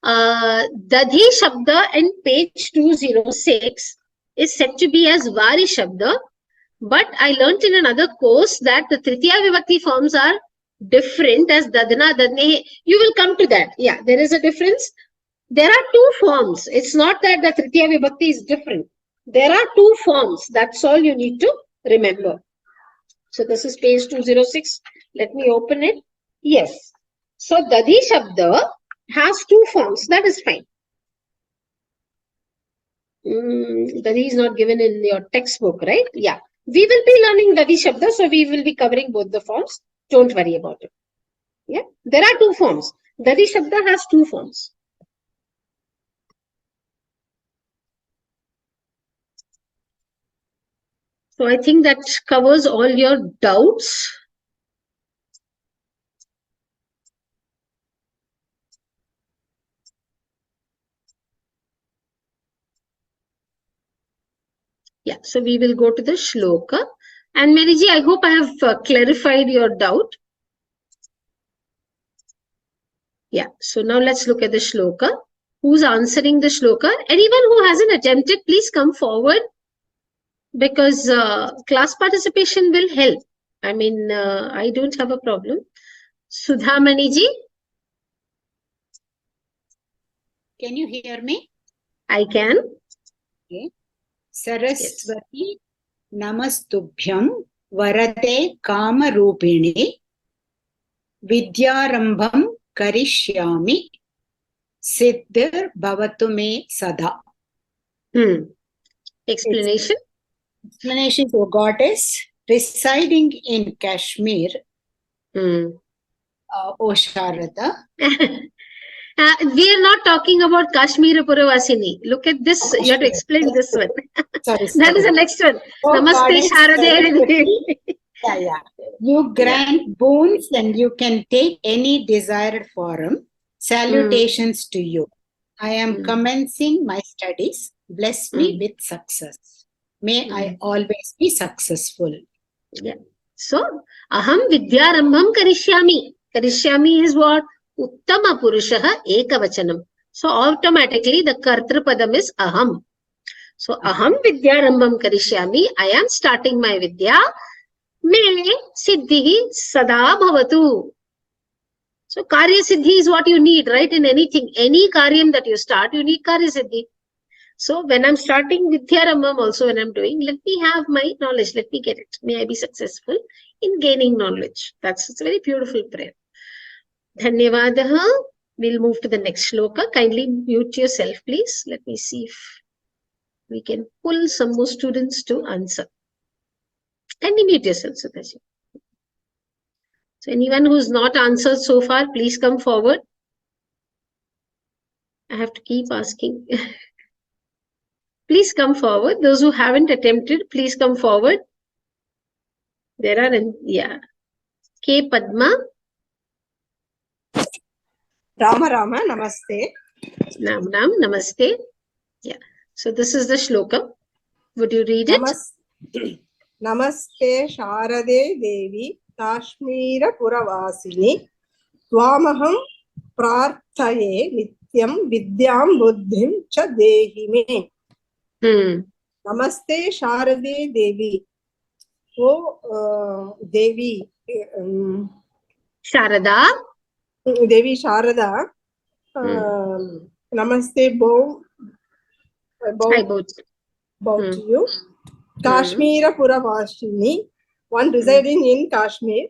S1: Dadhi Shabda in page 206 is said to be as Vari Shabda, but I learnt in another course that the Tritiya Vibhakti forms are different as Dadna, Dadne. You will come to that. Yeah, there is a difference. There are two forms. It's not that the Tritiya Vibhakti is different. There are two forms. That's all you need to remember. So this is page 206. Let me open it. Yes. So Dadhi Shabda has two forms. That is fine. Dadhi is not given in your textbook, right? Yeah. We will be learning Dadhi Shabda, so we will be covering both the forms. Don't worry about it. Yeah. There are two forms. Dadhi Shabda has two forms. So I think that covers all your doubts. Yeah, so we will go to the shloka. And Mariji, I hope I have clarified your doubt. Yeah, so now let's look at the shloka. Who's answering the shloka? Anyone who hasn't attempted, please come forward, because class participation will help. I mean, I don't have a problem. Sudha Maniji?
S20: Can you hear me?
S1: I can.
S20: Okay. Saraswati Namastubhyam Varate Kamarupini Vidyarambham Karishyami Siddhir Bhavatu Me Sada.
S1: Explanation?
S20: Explanation to a goddess residing in Kashmir, O Sharada.
S1: We are not talking about Kashmir Puravasini. Look at this. You have to explain this one. That is the next one.
S20: Oh,
S1: Namaste Sharade.
S20: Yeah. You grant boons and you can take any desired form. Salutations to you. I am commencing my studies. Bless me with success. May I always be successful.
S1: Yeah. So, aham vidyarambham karishyami. Karishyami is what? Uttama purushaha ekavachanam. So, automatically the kartrapadam is aham. So, aham vidyarambham karishyami. I am starting my vidya. Me siddhihi sada bhavatu. So, karya siddhi is what you need, right? In anything, any karyam that you start, you need karya siddhi. So, when I'm starting Vidyarambham also, when I'm doing, let me have my knowledge, let me get it. May I be successful in gaining knowledge. It's a very beautiful prayer. Dhanyavadaha. We'll move to the next shloka. Kindly mute yourself, please. Let me see if we can pull some more students to answer. Kindly mute yourself, Sudhaji. So, anyone who's not answered so far, please come forward. I have to keep asking. Please come forward. Those who haven't attempted, please come forward. There are, yeah. K. Padma.
S15: Rama Rama, namaste.
S1: Nam Nam, namaste. Yeah. So this is the shloka. Would you read it?
S15: Namaste Sharade Devi Kashmira Puravasini Tvamaham Prarthaye Nityam Vidyam Buddhim Cha Dehi Me. Namaste Sharade Devi. Oh, Devi.
S1: Sharada.
S15: Devi Sharada. Namaste, bow to you. Kashmira Puravashini, one residing in Kashmir.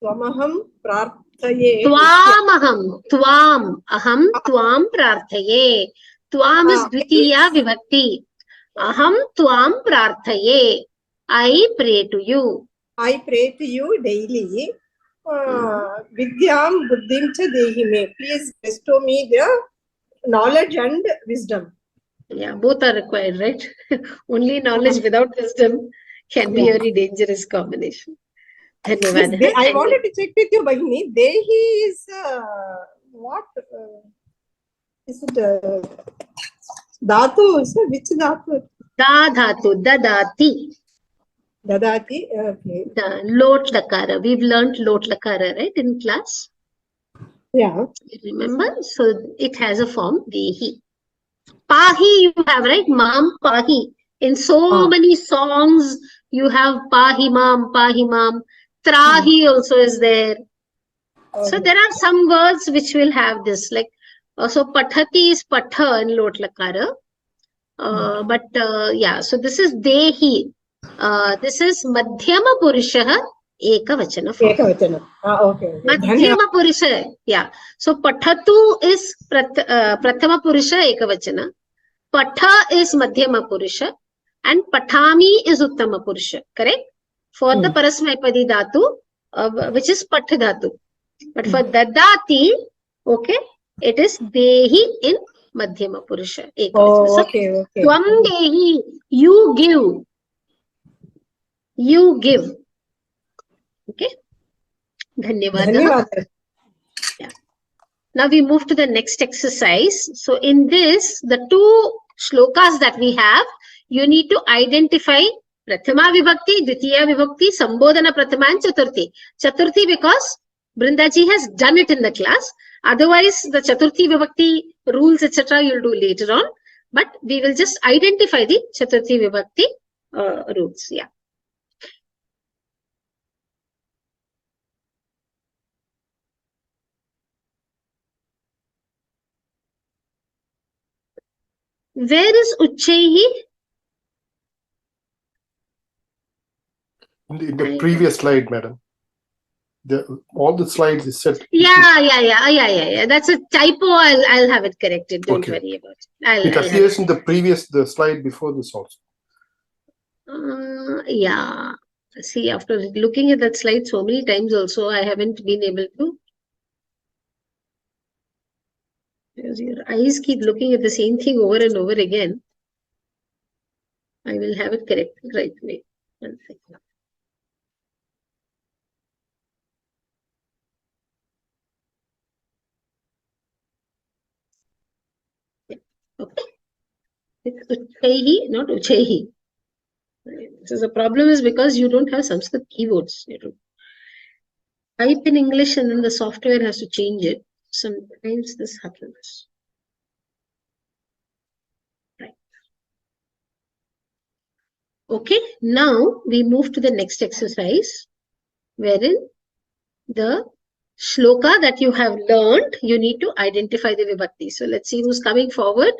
S15: Tvamaham Prarthaye.
S1: Tvamaham. Tvam. Aham Tvam Prarthaye. Tvam is Dvitiya Vibhakti. Aham Tvam Prarthaye. I pray to you.
S15: I pray to you daily. Vidyam Buddhim Cha Dehi Me. Please bestow me the knowledge and wisdom.
S1: Yeah, both are required, right? Only knowledge without wisdom can be a very dangerous combination.
S15: Yes, I wanted to check with you, Bhagini. Dehi is what? Is it Dhatu? Is it which Dhatu?
S1: Da Dhatu, Dadati.
S15: Dadati, okay.
S1: The Lot Lakara. We've learned Lot Lakara, right, in class?
S15: Yeah.
S1: You remember? So it has a form, Dehi. Pahi you have, right? Mam, Pahi. In so many songs, you have Pahi Mam, Pahi Mam. Trahi also is there. So there are some words which will have this. Like, so Pathati is Patha in Lot Lakara. Yeah, so this is Dehi. This is Madhyama Purushaha Ekavachana form.
S15: Ekavachana. Okay.
S1: Madhyama Purusha. Yeah. So Pathatu is Prathama Purusha Ekavachana. Patha is Madhyama Purusha. And Pathami is Uttama Purusha. Correct? For the Parasmaipadi Dhatu, which is Patha Dhatu. But for Dadati, okay, it is Dehi in Madhyama Purusha.
S15: Oh, okay, okay.
S1: Tvam Dehi, you give. You give. Okay. Dhanyavada.
S15: Dhanyavada.
S1: Yeah. Now we move to the next exercise. So in this, the two shlokas that we have, you need to identify Prathama Vibhakti, Dvitiya Vibhakti, Sambodhana Prathama and Chaturthi. Chaturthi because Brindaji has done it in the class. Otherwise, the Chaturthi Vibhakti rules, etc. you'll do later on. But we will just identify the Chaturthi Vibhakti rules. Yeah. Where is Uchchaihi?
S9: In the previous slide, madam. All the slides is set.
S1: Yeah. That's a typo. I'll have it corrected. Don't worry about it.
S9: It appears in the slide before this also.
S1: Yeah. See, after looking at that slide so many times also, I haven't been able to. Because your eyes keep looking at the same thing over and over again. I will have it corrected right away. 1 second. Yeah. Okay. It's Uchchaihi, not Uchchaihi. This is a problem is because you don't have Sanskrit keyboards. You don't type in English and then the software has to change it. Sometimes this happens. Right. Okay, now we move to the next exercise, wherein the shloka that you have learned, you need to identify the vibhakti. So let's see who's coming forward.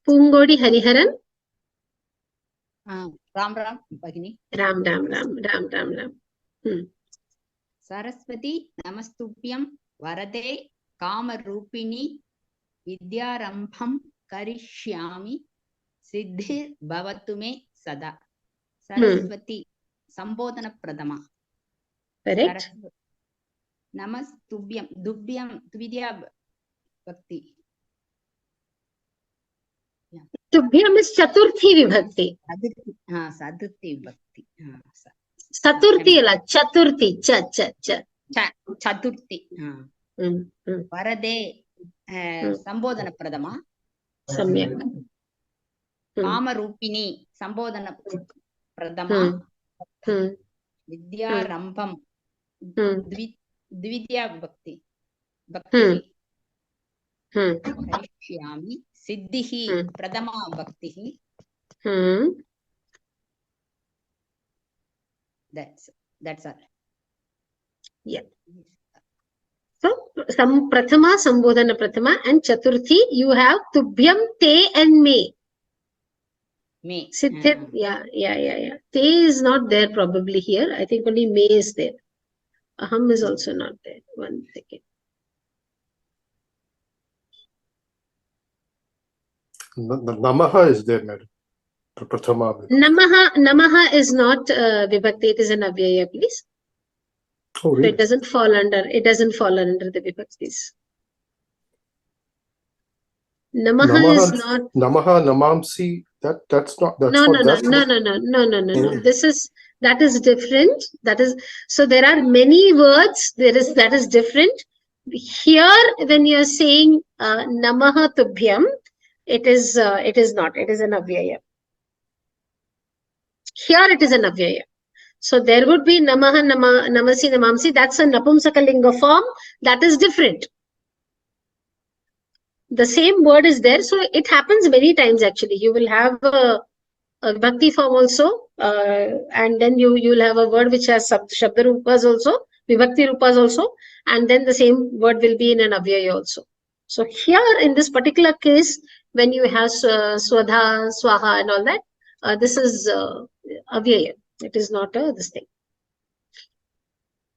S1: Pungodi Hariharan.
S21: Ram Bhagini.
S1: Ram.
S21: Saraswati Namastubhyam Varade Kamarupini Vidyarambham Karishyami Siddhir Bhavatume Sada. Saraswati Sambodhana Pradama.
S1: Correct.
S21: Namastubhyam Dubhyam Dvidya Bhakti.
S1: Tubhyam is Chaturthi Vibhakti.
S21: Sadhuti Bhakti.
S1: Saturthi la Chaturthi.
S21: Chaturthi. Varade Sambodhana Pradama.
S1: Samyak.
S21: Kamarupini Sambodhana Pradama. Vidya Rambam. Dvidya Bhakti. Bhakti. Karishyami. Siddhihi Pradama Bhakti. That's all.
S1: Yeah. So, some Prathama, Sambodhana Prathama and Chaturthi, you have Tubhyam, Te and Me.
S21: Me.
S1: Siddhir, yeah. Te is not there probably here. I think only Me is there. Aham is also not there. 1 second.
S9: Namaha is there, madam. Prathama.
S1: Namaha is not vibhakti. It is an avyaya, please.
S9: Oh, really?
S1: So it doesn't fall under the vibhaktis. Namaha is not.
S9: Namaha, Namamsi. That's not.
S1: No. That is different. So there are many words. That is different. Here, when you are saying Namaha Tubhyam, it is not. It is an avyaya. Here it is an avyaya. So there would be Namaha, Namasi, Namamsi. That's a Napumsakalinga form. That is different. The same word is there. So it happens many times actually. You will have a Bhakti form also. And then you'll have a word which has Shabda Rupas also. Vibhakti Rupas also. And then the same word will be in an avyaya also. So here in this particular case, when you have Swadha, Swaha and all that, this is avyaya. It is not this thing.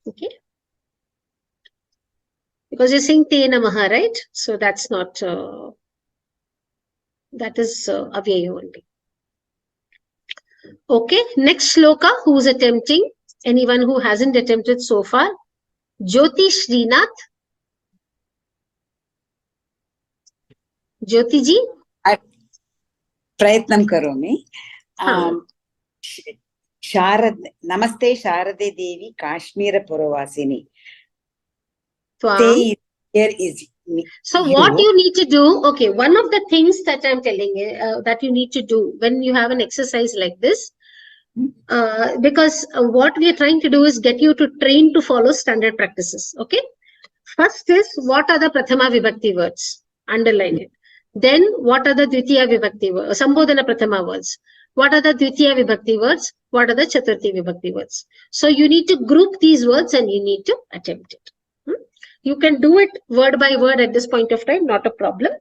S1: Okay. Because you're saying Te Namaha, right? So that's not, that is avyaya only. Okay. Next shloka, who's attempting? Anyone who hasn't attempted so far? Jyoti Srinath. Jyoti ji?
S22: प्रयत्नं करोमि नमस्ते शारदे देवी काश्मीरपुरवासिनी ते
S20: Here is
S1: So what you need to do, okay, one of the things that I'm telling you that you need to do when you have an exercise like this, because what we are trying to do is get you to train to follow standard practices. Okay. First is, what are the Prathama Vibhakti words? Underline it. Then what are the Dvitiya Vibhakti words? Sambodhana Prathama words. What are the Dvitiya Vibhakti words? What are the Chaturthi Vibhakti words? So you need to group these words and you need to attempt it. You can do it word by word at this point of time, not a problem.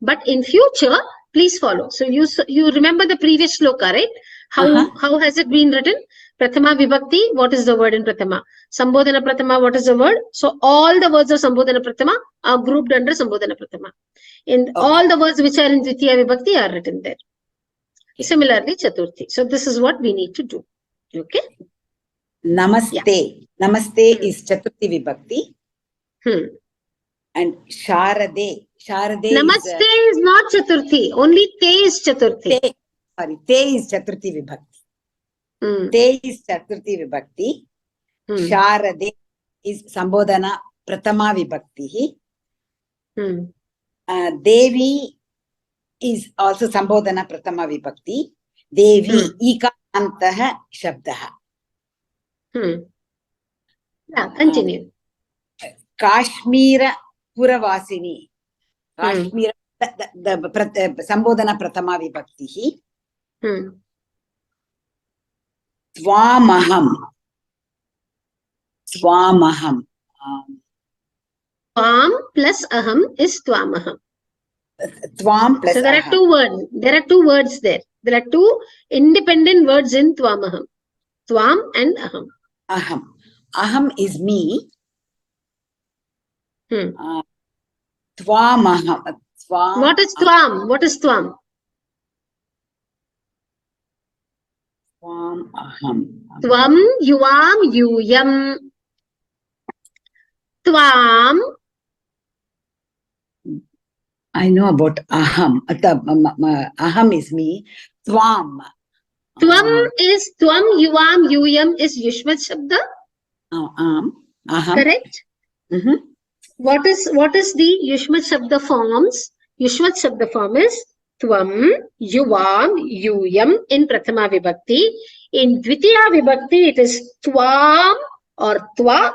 S1: But in future, please follow. So you remember the previous shloka, right? How has it been written? Prathama Vibhakti, what is the word in Prathama? Sambodhana Prathama, what is the word? So all the words of Sambodhana Prathama are grouped under Sambodhana Prathama. All the words which are in Dvitiya Vibhakti are written there. Similarly, Chaturthi. So this is what we need to do. Okay?
S20: Namaste. Yeah. Namaste is Chaturthi Vibhakti. And Sharade.
S1: Namaste is not Chaturthi. Only Te is Chaturthi.
S20: Te is Chaturthi Vibhakti. Te is Chaturthi Vibhakti. Sharade is Sambodhana Prathama Vibhakti. Devi is also Sambodhana Prathama Vibhakti. Devi Ikantaha Shabdaha.
S1: Yeah, continue.
S20: Kashmira Puravasini. Kashmira, the Sambodhana Prathama Vibhakti. Swamaham. Swamaham.
S1: Swam plus aham is Twamaham.
S20: Twam plus
S1: so there are two words. There are two words there. There are two independent words in Twamaham. Twam and aham.
S20: Aham. Aham is me. Twamaham.
S1: What is Twam? What is Twam?
S20: Twam aham.
S1: Twam, yuam, yuyam. Twam.
S20: I know about aham. Aham is me. Twam.
S1: Twam is Twam, yuam, yuyam is Yushmat Shabda.
S20: Aham.
S1: Correct? What is the Yushmat Shabda forms? Yushmat Shabda form is Tvam, Yuvam, Yuyam in Prathama Vibhakti. In Dvitiya Vibhakti, it is Tvam or Tva,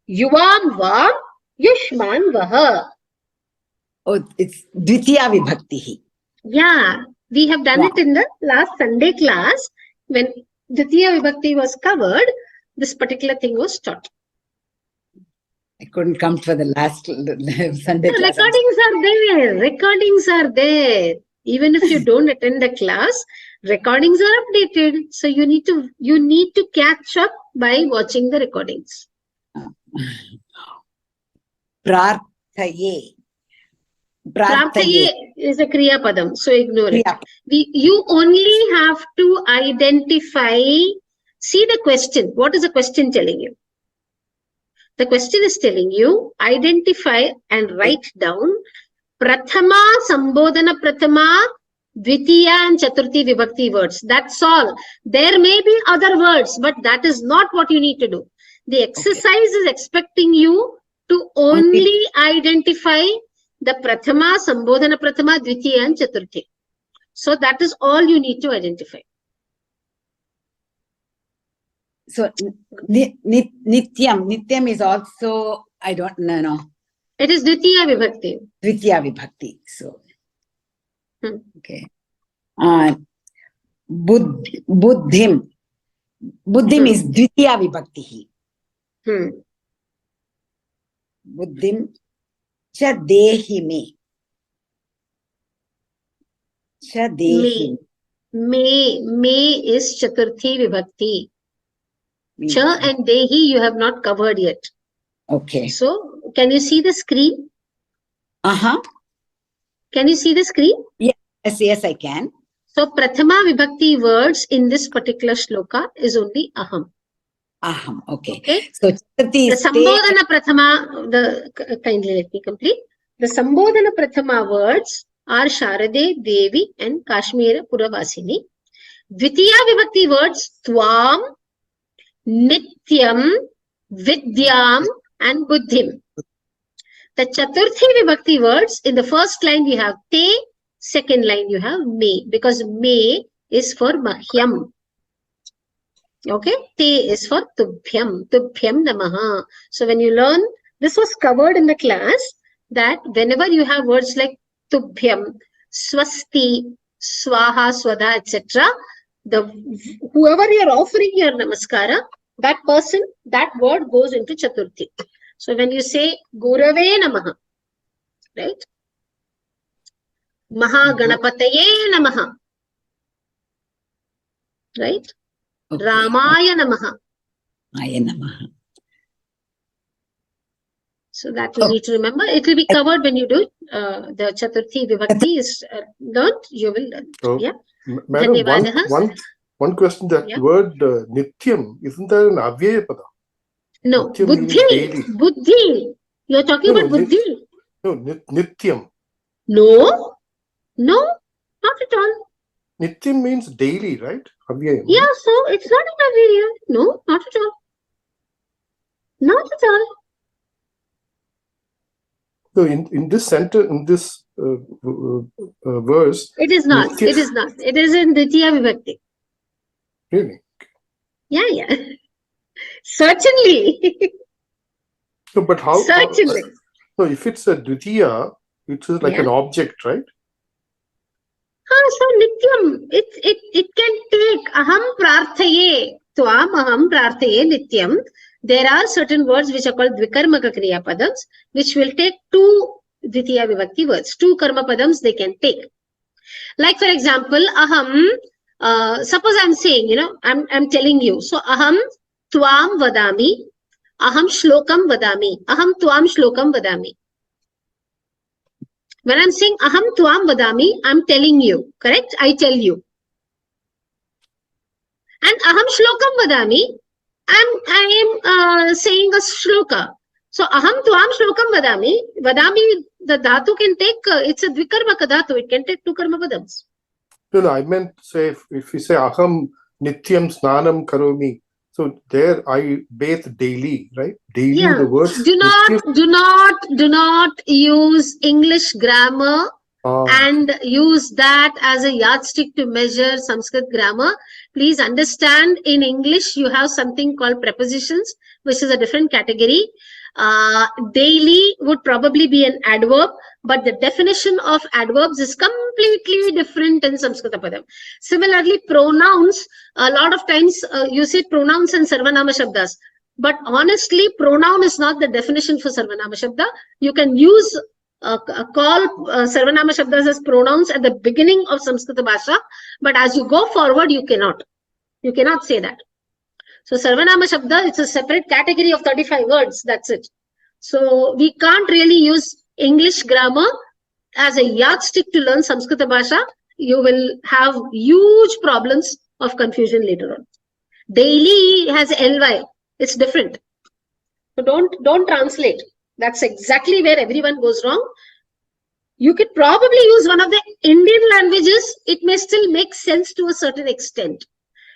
S1: Yuvam, Vam, Yushman, Vaha.
S20: Oh, it's Dvitiya Vibhakti.
S1: Yeah, we have done it in the last Sunday class. When Dvitiya Vibhakti was covered, this particular thing was taught.
S20: I couldn't come for the last Sunday class.
S1: Recordings are there. Recordings are there. Even if you don't attend the class, recordings are updated. So you need to catch up by watching the recordings.
S20: Prarthaye.
S1: Prarthaye is a Kriya Padam. So ignore it. You only have to identify. See the question. What is the question telling you? The question is telling you, identify and write down Prathama, Sambodhana Prathama, Dvitiya and Chaturthi Vibhakti words. That's all. There may be other words, but that is not what you need to do. The exercise is expecting you to only identify the Prathama, Sambodhana Prathama, Dvitiya and Chaturthi. So that is all you need to identify.
S20: So Nityam is also, I don't know.
S1: It is Dvitiya Vibhakti.
S20: Dvitiya Vibhakti. So, okay. Buddhim. Buddhim is Dvitiya Vibhakti. Buddhim cha dehi me. Cha dehi.
S1: Me is Chaturthi Vibhakti. Cha and Dehi you have not covered yet.
S20: Okay.
S1: So, can you see the screen? Can you see the screen?
S20: Yes, I can.
S1: So, Prathama Vibhakti words in this particular shloka is only aham.
S20: Aham, okay. So,
S1: the Sambodhana Prathama, kindly let me complete. The Sambodhana Prathama words are Sharade, Devi and Kashmira Puravasini. Dvitiya Vibhakti words Tvam, Nityam, Vidyam and Buddhim. The Chaturthi Vibhakti words, in the first line you have te, second line you have me, because me is for Mahyam. Okay, te is for Tubhyam, Tubhyam Namaha. So when you learn, this was covered in the class, that whenever you have words like Tubhyam, Swasti, Swaha, Swada, etc., whoever you are offering your namaskara, that person, that word goes into Chaturthi. So when you say Gurave Namaha, right? Mahaganapataye Namaha, right? Okay. Ramaya Namaha.
S2: Ramaya Namaha.
S1: So that we need to remember. It will be covered when you do the Chaturthi Vibhakti is learned. You will learn. Yeah.
S9: Madam, one question. That word Nityam, isn't that an Avyaya pada?
S1: No, Buddhi. Buddhi. You are talking about Buddhi.
S9: No, Nityam.
S1: No, not at all.
S9: Nityam means daily, right? Avyaya.
S1: Yeah, so it's not an Avyaya. No, not at all. Not at all.
S9: So in this center, in this verse,
S1: it is not. Nityam, it is not. It is in Dvitiya Vibhakti.
S9: Really?
S1: Yeah. Certainly.
S9: No, but how?
S1: Certainly.
S9: So if it's a Dvitiya, it's like an object, right?
S1: So Nityam, it can take aham prarthaye, tvam aham prarthaye Nityam. There are certain words which are called Dvikarmaka Kriya Padams, which will take two Dvitiya Vibhakti words, two Karma Padams they can take. Like for example, aham, suppose I'm saying, I'm telling you, so aham tvam vadami, aham shlokam vadami, aham tvam shlokam vadami. When I'm saying aham tvam vadami, I'm telling you, correct? I tell you. And aham shlokam vadami, I am saying a shloka. So aham tvam shlokam vadami, vadami, the dhatu can take, it's a dvikarmaka dhatu, it can take two karma padams.
S9: No, I meant say if we say aham nityam snanam karomi, so there I bathe daily, right? Daily, the words.
S1: Do not use English grammar and use that as a yardstick to measure Sanskrit grammar. Please understand, in English you have something called prepositions, which is a different category. Daily would probably be an adverb, but the definition of adverbs is completely different in Samskrita Padam. Similarly, pronouns, a lot of times you say pronouns and Sarvanama Shabdas, but honestly, pronoun is not the definition for Sarvanama Shabda. You can use call Sarvanama Shabdas as pronouns at the beginning of Samskrita Bhasha, but as you go forward, you cannot. You cannot say that. So Sarvanama Shabda, it's a separate category of 35 words, that's it. So we can't really use English grammar as a yardstick to learn Samskrita Bhasha. You will have huge problems of confusion later on. Daily has ly, it's different. So don't translate. That's exactly where everyone goes wrong. You could probably use one of the Indian languages. It may still make sense to a certain extent.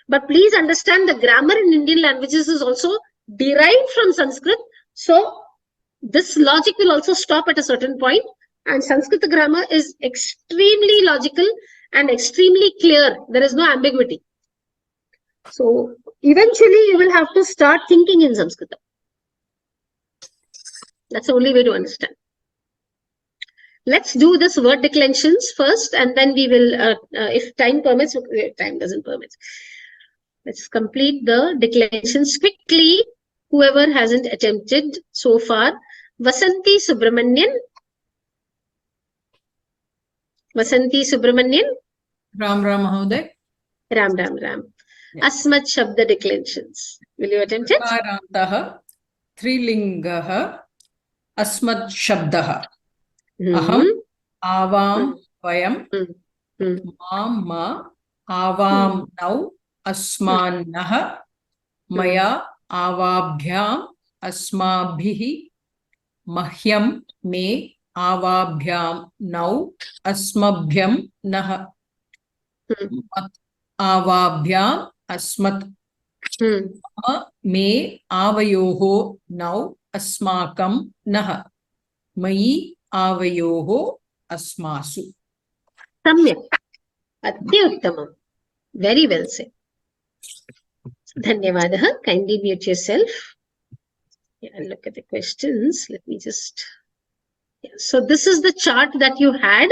S1: But please understand, the grammar in Indian languages is also derived from Sanskrit. So this logic will also stop at a certain point. And Sanskrit grammar is extremely logical and extremely clear. There is no ambiguity. So eventually you will have to start thinking in Sanskrit. That's the only way to understand. Let's do this word declensions first, and then we will, if time permits, time doesn't permit. Let's complete the declensions quickly. Whoever hasn't attempted so far. Vasanti Subramanian. Vasanti Subramanian.
S22: Ram Mahoday.
S1: Ram. Yeah. Asmat Shabda declensions. Will you attempt it?
S22: Karantaha, Trilingaha, Asmat Shabdaha. Aham, Avam, Vayam, Mam, Ma, Avam, Now, Asman, Naha, Maya, Avabhyam, Asmabhihi, Mahyam, Me, Avabhyam, Now, Asmabhyam, Naha, Avabhyam, Asmat, Me, Avayoho, Now, Asmakam, Naha. Mayi avayoho asmasu.
S1: Samyak. Atyuttamam. Very well said. Dhanyavadaha. Kindly mute yourself. Yeah, look at the questions. Let me just... Yeah. So this is the chart that you had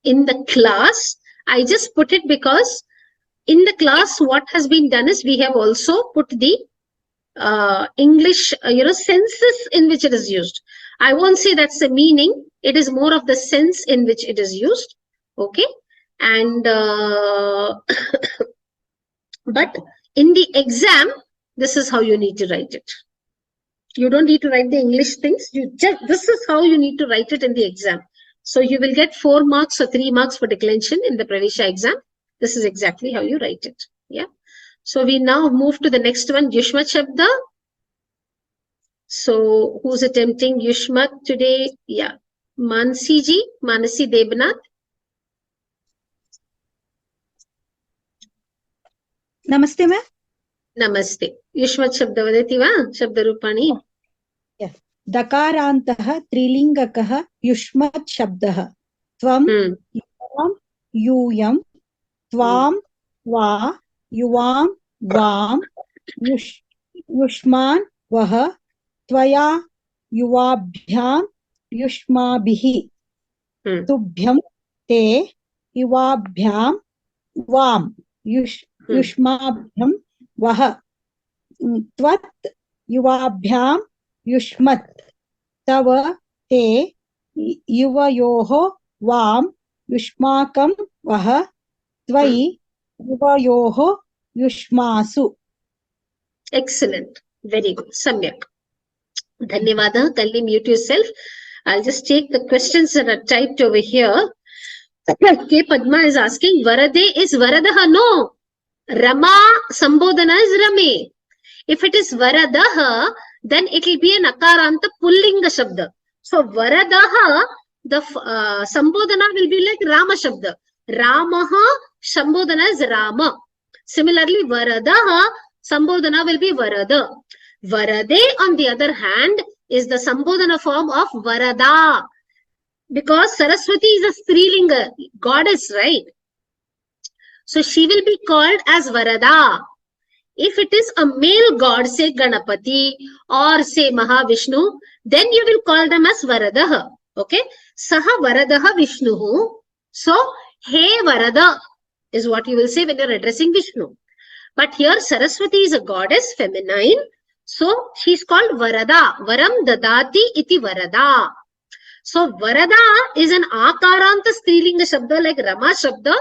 S1: in the class. I just put it because in the class what has been done is we have also put the English, senses in which it is used. I won't say that's the meaning. It is more of the sense in which it is used. Okay. And but in the exam, this is how you need to write it. You don't need to write the English things. This is how you need to write it in the exam. So you will get 4 marks or 3 marks for declension in the Pravesha exam. This is exactly how you write it. Yeah. So we now move to the next one, Yushmat Shabda. So who's attempting Yushmat today? Yeah. Mansi ji, Manasi Debnath.
S3: Namaste, ma'am.
S1: Namaste. Yushmat Shabda vadati va? Shabda Rupani.
S3: Yes. Dakarantah trilingakah yushmat shabdah. Tvam, yuvam, yuyam, tvam, va, yuvam, vam, yushman, vaha, tvaya, yuvabhyam, yushmabhihi. Tubhyam, te, yuvabhyam, vam, yushmabhyam, vaha. Tvat, yuvabhyam, yushmat. Tava, te, yuvayoho, vam, yushmakam, vaha. Tvai, yuvayoho, yushmasu.
S1: Excellent. Very good. Samyak. Dhanyavada. Kindly mute yourself. I'll just take the questions that are typed over here. K. Padma is asking, Varade is Varadaha? No. Rama Sambodhana is Rame. If it is Varadaha, then it will be an Akaranta Pullinga Shabda. So Varadaha, the Sambodhana will be like Rama Shabda. Ramaha Sambodhana is Rama. Similarly, Varadaha Sambodhana will be Varada. Varade, on the other hand, is the Sambodhana form of Varada. Because Saraswati is a Strilinga goddess, right? So she will be called as Varada. If it is a male god, say Ganapati or say Mahavishnu, then you will call them as Varadaha. Okay? Saha Varadaha Vishnuhu. So, Hey Varada is what you will say when you're addressing Vishnu. But here Saraswati is a goddess, feminine. So, she's called Varada. Varam Dadati iti Varada. So, Varada is an Akaranta Strilinga Shabda like Rama Shabda.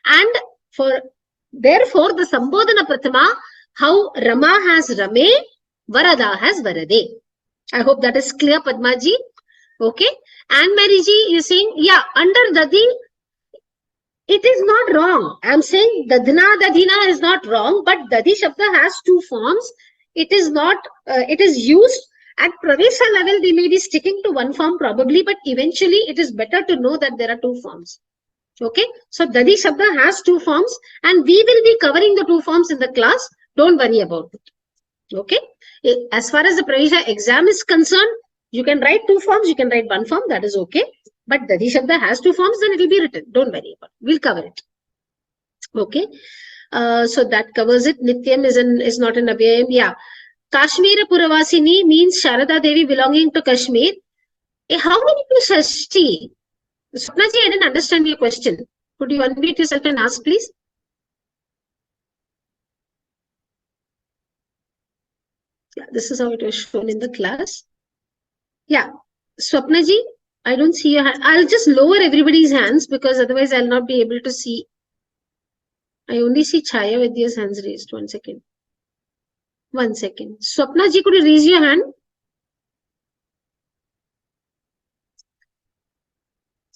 S1: And therefore, the Sambodhana Prathama, how Rama has Rame, Varada has Varade. I hope that is clear, Padmaji. Okay. And Mariji, you're saying, yeah, under Dadi, it is not wrong. I'm saying Dadna, Dadina is not wrong, but Dadi Shabda has 2 forms. It is not, it is used at Pravesha level, they may be sticking to 1 form probably, but eventually it is better to know that there are 2 forms. Okay. So Dadi Shabda has 2 forms and we will be covering the 2 forms in the class. Don't worry about it. Okay. As far as the Pravesha exam is concerned, you can write 2 forms, you can write 1 form, that is okay. But Dadi Shabda has 2 forms, then it will be written. Don't worry about it. We'll cover it. Okay. So that covers it. Nityam is not an Abhyayam. Yeah. Kashmira Puravasini means Sharada Devi belonging to Kashmir. How many to Shashti? Swapnaji, I didn't understand your question. Could you unmute yourself and ask, please? Yeah, this is how it was shown in the class. Yeah. Swapnaji, I don't see your hand. I'll just lower everybody's hands because otherwise I'll not be able to see. I only see Chaya Vidya's hands raised. 1 second. 1 second. Swapnaji, could you raise your hand?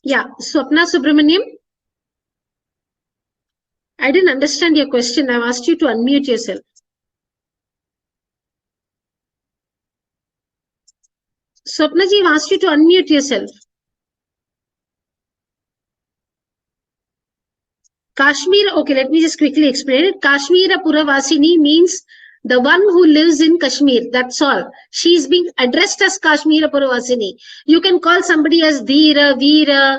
S1: Yeah. Swapna Subramaniam. I didn't understand your question. I've asked you to unmute yourself. Swapnaji, I've asked you to unmute yourself. Kashmir, okay, let me just quickly explain it. Kashmira Puravasini means The one who lives in Kashmir, that's all. She is being addressed as Kashmira Puravasini. You can call somebody as Dhira, Veera,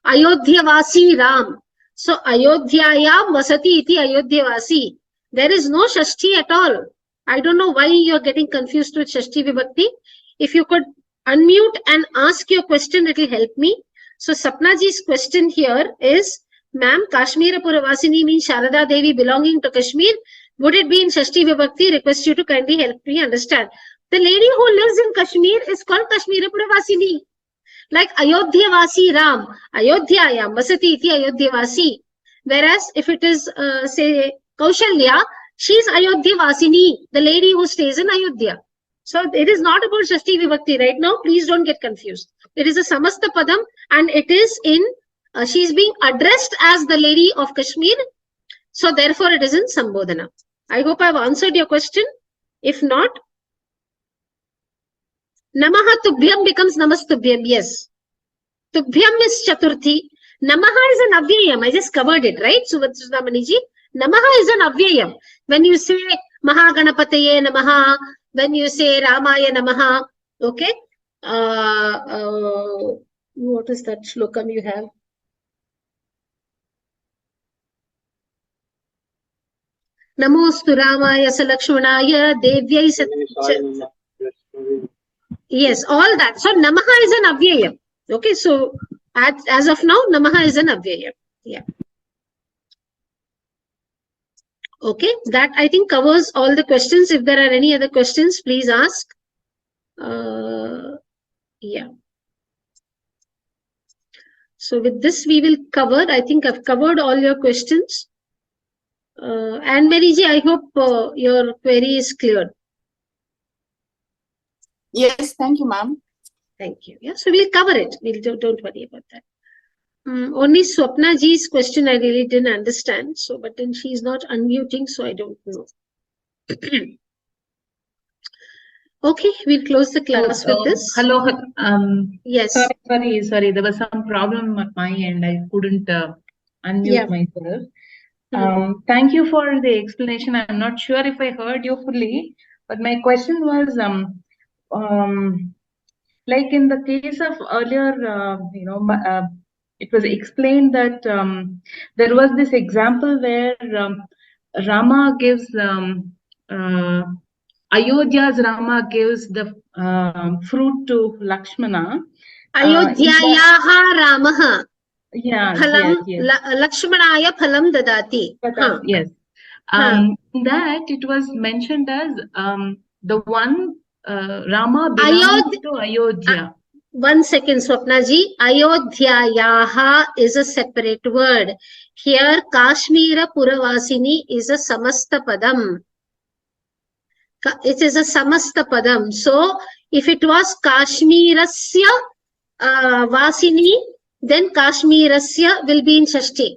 S1: Ayodhya Vasi Ram. So Ayodhyayam Vasati iti Ayodhya Vasi. There is no Shashti at all. I don't know why you are getting confused with Shashti Vibhakti. If you could unmute and ask your question, it will help me. So Sapnaji's question here is, ma'am, Kashmira Puravasini means Sharada Devi belonging to Kashmir. Would it be in Shashti Vibhakti? Request you to kindly help me understand. The lady who lives in Kashmir is called Kashmira Puravasini. Like Ayodhya Vasi Ram, Ayodhyayam Vasati iti Ayodhya Vasi. Whereas if it is, say, Kaushalya, she is Ayodhya Vasini, the lady who stays in Ayodhya. So it is not about Shashti Vibhakti right now. Please don't get confused. It is a Samasta Padam and it is in, she is being addressed as the lady of Kashmir. So therefore it is in Sambodhana. I hope I have answered your question. If not, Namaha Tubhyam becomes Namastubhyam. Yes. Tubhyam is Chaturthi. Namaha is an Avyayam. I just covered it, right? Suvadhudamaniji. Namaha is an Avyayam. When you say Mahaganapataye Namaha, when you say Ramaya Namaha, okay? What is that shlokam you have? Namostu Ramaya Salakshmanaya Devyai Sat. Yes, all that. So Namaha is an Avyayam. Okay, so as of now, Namaha is an Avyayam. Yeah. Okay, that I think covers all the questions. If there are any other questions, please ask. Yeah. So with this, we will cover. I think I've covered all your questions. And Mariji, I hope your query is cleared.
S4: Yes, thank you, ma'am.
S1: Thank you. Yeah, so we'll cover it. Don't worry about that. Only Swapna Ji's question I really didn't understand. So, but then she's not unmuting, so I don't know. Okay, we'll close the class with this.
S10: Hello.
S1: Yes.
S10: Sorry. There was some problem at my end. I couldn't unmute myself. Thank you for the explanation. I'm not sure if I heard you fully, but my question was, like in the case of earlier, it was explained that there was this example where Rama gives Ayodhya's Rama gives the fruit to Lakshmana.
S1: Ayodhyayaha Ramaha.
S10: Yeah.
S1: Phalam,
S10: Yes.
S1: Lakshmanaya phalam dadati.
S10: Yes. That it was mentioned as the one Rama belonging to Ayodhya.
S1: One second, Swapnaji. Ayodhyayaha is a separate word. Here, Kashmira Puravasini is a Samasta Padam. It is a Samasta Padam. So, if it was Kashmirasya Vasini, then Kashmirasya will be in Shashti.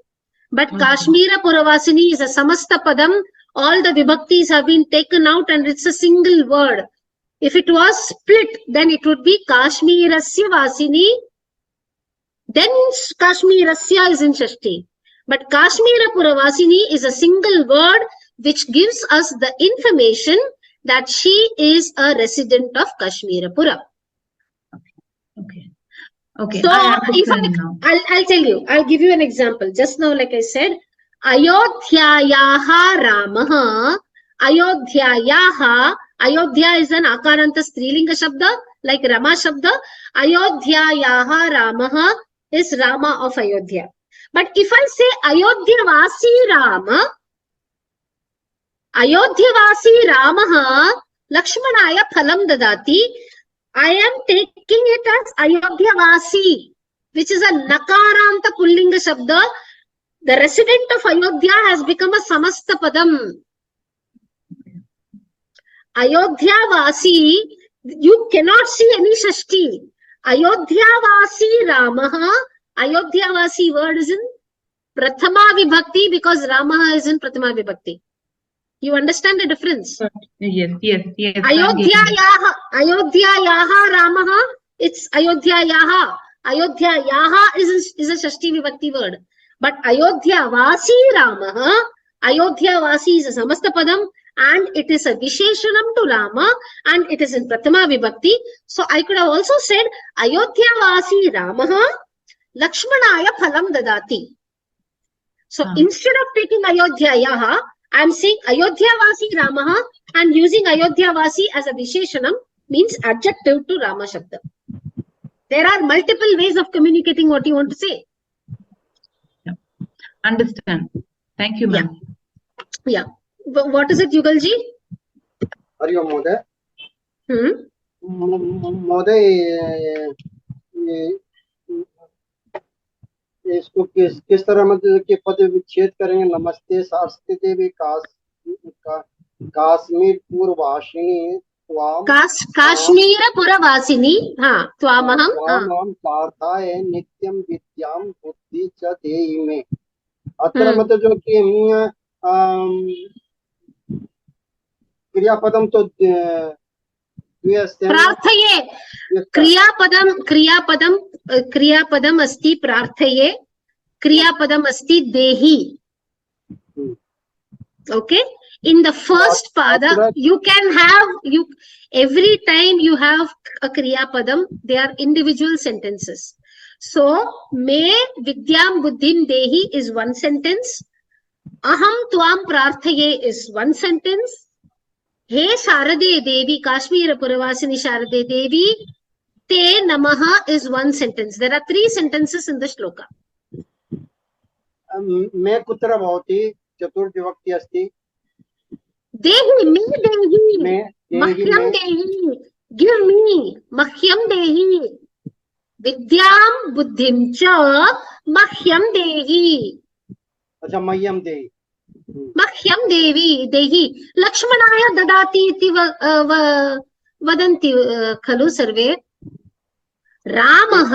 S1: But Kashmira Puravasini is a Samasta Padam. All the Vibhaktis have been taken out and it's a single word. If it was split, then it would be Kashmirasya Vasini. Then Kashmirasya is in Shashti. But Kashmira Puravasini is a single word which gives us the information that she is a resident of Kashmira Pura.
S10: Okay.
S1: So I'll tell you, I'll give you an example. Just now, like I said, Ayodhyayaha Ramaha, Ayodhyayaha. Ayodhya is an Akaranta Strilinga Shabda, like Rama Shabda. Ayodhyayaha Ramaha is Rama of Ayodhya. But if I say Ayodhyavasi Rama, Ayodhyavasi Ramaha, Lakshmanaya phalam dadati, I am taking it as Ayodhyavasi, which is a Nakaranta Pullinga Shabda. The resident of Ayodhya has become a Samasta Padam. Ayodhya Vasi, you cannot see any Shashti. Ayodhya Vasi Ramaha, Ayodhya Vasi word is in Prathama Vibhakti because Ramaha is in Prathama Vibhakti. You understand the difference?
S10: Yes.
S1: Ayodhyayaha Ramaha, it's Ayodhyayaha. Ayodhyayaha is a Shashti Vibhakti word. But Ayodhya Vasi Ramaha, Ayodhya Vasi is a Samasta Padam and it is a Visheshanam to Rama, and it is in Prathama Vibhakti. So I could have also said Ayodhyavasi Ramaha Lakshmanaya Phalam Dadati. So instead of taking Ayodhyayaha, I am saying Ayodhyavasi Ramaha and using Ayodhyavasi as a Visheshanam means adjective to Rama Shabda. There are multiple ways of communicating what you want to say.
S10: Yeah. Understand. Thank you, ma'am.
S1: Yeah. What is it, Yugalji?
S8: Hari Om Mohoday. Mohoday, इसको किस तरह मतलब के पद विच्छेद करेंगे? नमस्ते सारस्वती देवी काश्मीर पूर्ववासिनी
S1: काश्मीर पुरवासिनी त्वामहं
S8: प्रार्थाये नित्यं विद्यां बुद्धि च देहि मे. अत्र मतलब जो कि क्रियापदम तो
S1: प्रार्थये क्रियापदम अस्ति प्रार्थये, क्रियापदम अस्ति देहि. Okay, in the first pada you can have every time you have a kriyapadam, they are individual sentences. So me vidyam buddhim dehi is one sentence, aham tvam prarthaye is one sentence, he Sharade Devi Kashmir Puravasini Sharade Devi te namaha is one sentence. There are 3 sentences in the shloka.
S8: Me kutra bhavati चतुर्थ विभक्ति अस्ति.
S1: देहि मे देहि मह्यम देहि, give me मह्यम देहि, विद्याम बुद्धिम च मह्यम देहि.
S8: अच्छा, मह्यम देहि,
S1: मह्यम देहि लक्ष्मणाय ददाति इति वदन्ति खलु सर्वे. रामः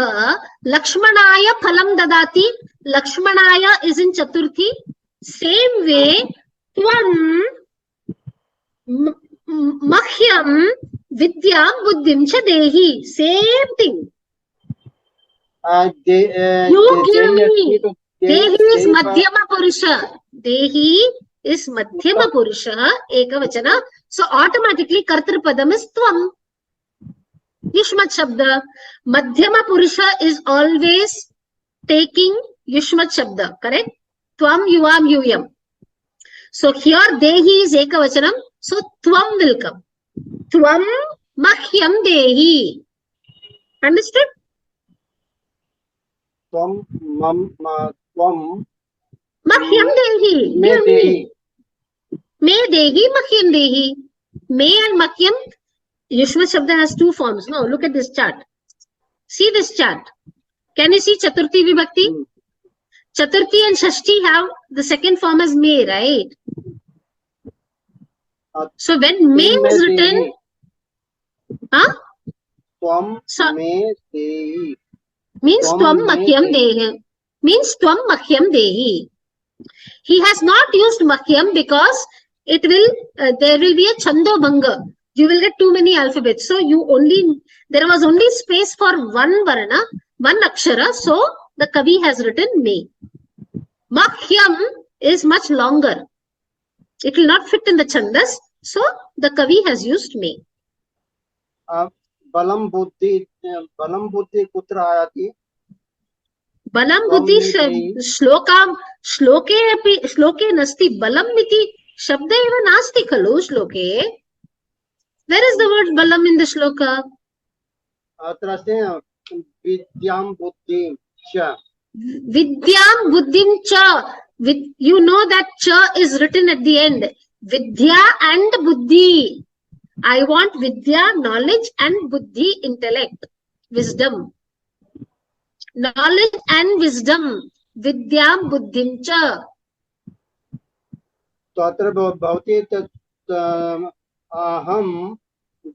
S1: लक्ष्मणाय फलं ददाति. लक्ष्मणाय is in chaturthi. Same way, tvam mahyam vidyam buddhim cha dehi. Same thing. You give me. Dehi is madhyama purusha. Dehi is madhyama purusha, ekavachana. So automatically kartrupadam is tvam. Yushmat shabda. Madhyama purusha is always taking yushmat shabda, correct? Tvam, yuvam, yuyam. So here dehi is ekavachanam. So tvam will come. Tvam mahyam dehi. Understood?
S8: Tvam
S1: mahyam dehi. Me dehi, mahyam dehi. Me and mahyam, Yushma Shabda has 2 forms. No, look at this chart. See this chart. Can you see Chaturthi Vibhakti? Chaturthi and Shashti have the second form as me, right? So when me is written, means tvam mahyam dehi. Means tvam mahyam dehi. He has not used mahyam because it will there will be a chando bhanga. You will get too many alphabets. So there was only space for one varna, one akshara. So the Kavi has written me. Mahyam is much longer. It will not fit in the chandas. So the Kavi has used me.
S8: Balam buddhi kutra ayati.
S1: Balam buddhi shloke nasti balam iti shabda eva nasti khalu shloke. Where is the word balam in the shloka?
S8: Vidyam buddhim cha.
S1: Vidyam buddhim cha. You know that cha is written at the end. Vidya and buddhi. I want vidya, knowledge, and buddhi, intellect, wisdom. Knowledge and wisdom. Vidyam buddhim cha.
S8: Tatra bhavati aham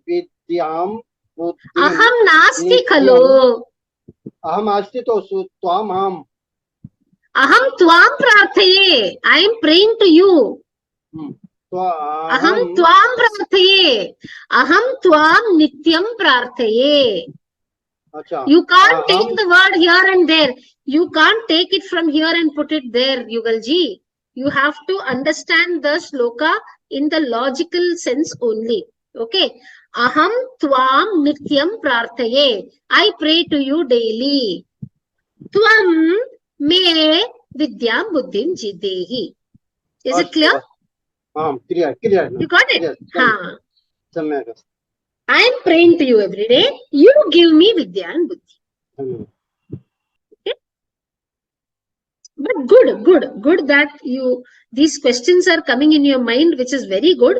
S8: vidyam buddhim.
S1: Aham nasti khalo.
S8: Aham asti to tvam aham.
S1: Aham tvam prarthaye. I am praying to you. Aham tvam prarthaye. Aham tvam nityam prarthaye. You can't take the word here and there. You can't take it from here and put it there, Yugalji. You have to understand the shloka in the logical sense only. Okay. Aham tvam nityam prarthaye. I pray to you daily. Tvam me vidyam buddhim jidehi. Is it clear?
S8: Clear.
S1: You got it?
S8: Yes,
S1: Ha.
S8: Samyak.
S1: I am praying to you every day. You give me vidya and buddhi. Okay? But good that these questions are coming in your mind, which is very good,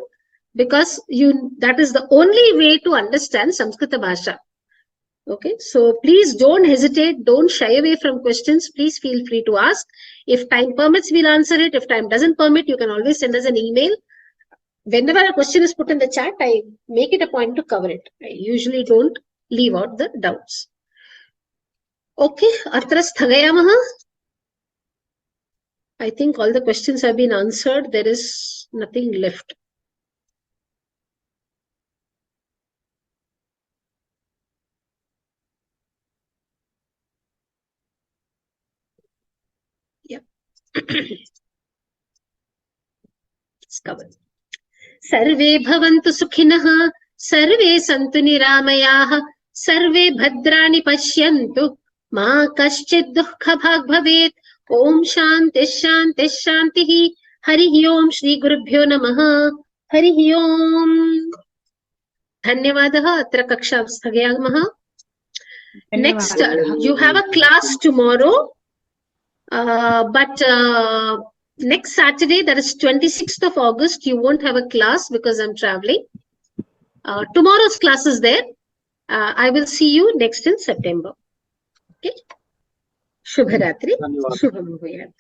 S1: because that is the only way to understand Samskrita Bhasha. Okay, so please don't hesitate, don't shy away from questions. Please feel free to ask. If time permits, we'll answer it. If time doesn't permit, you can always send us an email. Whenever a question is put in the chat, I make it a point to cover it. I usually don't leave out the doubts. Okay, atra sthagayamaha. I think all the questions have been answered. There is nothing left. Yep. It's covered. Sarve bhavantu sukhinah, sarve santu niramayaah, sarve bhadrani pashyantu, ma kaschid dukkha bhag bhavet. Om shanti shanti shantihi. Harihi Om Shri Gurubhyo Namaha. Harihi Om. Dhanyavadah. Atra kaksha sthagayamaha. Next, you have a class tomorrow, but next Saturday, that is 26th of August, you won't have a class because I'm traveling. Tomorrow's class is there. I will see you next in September. Okay. Shubharatri. Shubham Bhuyat.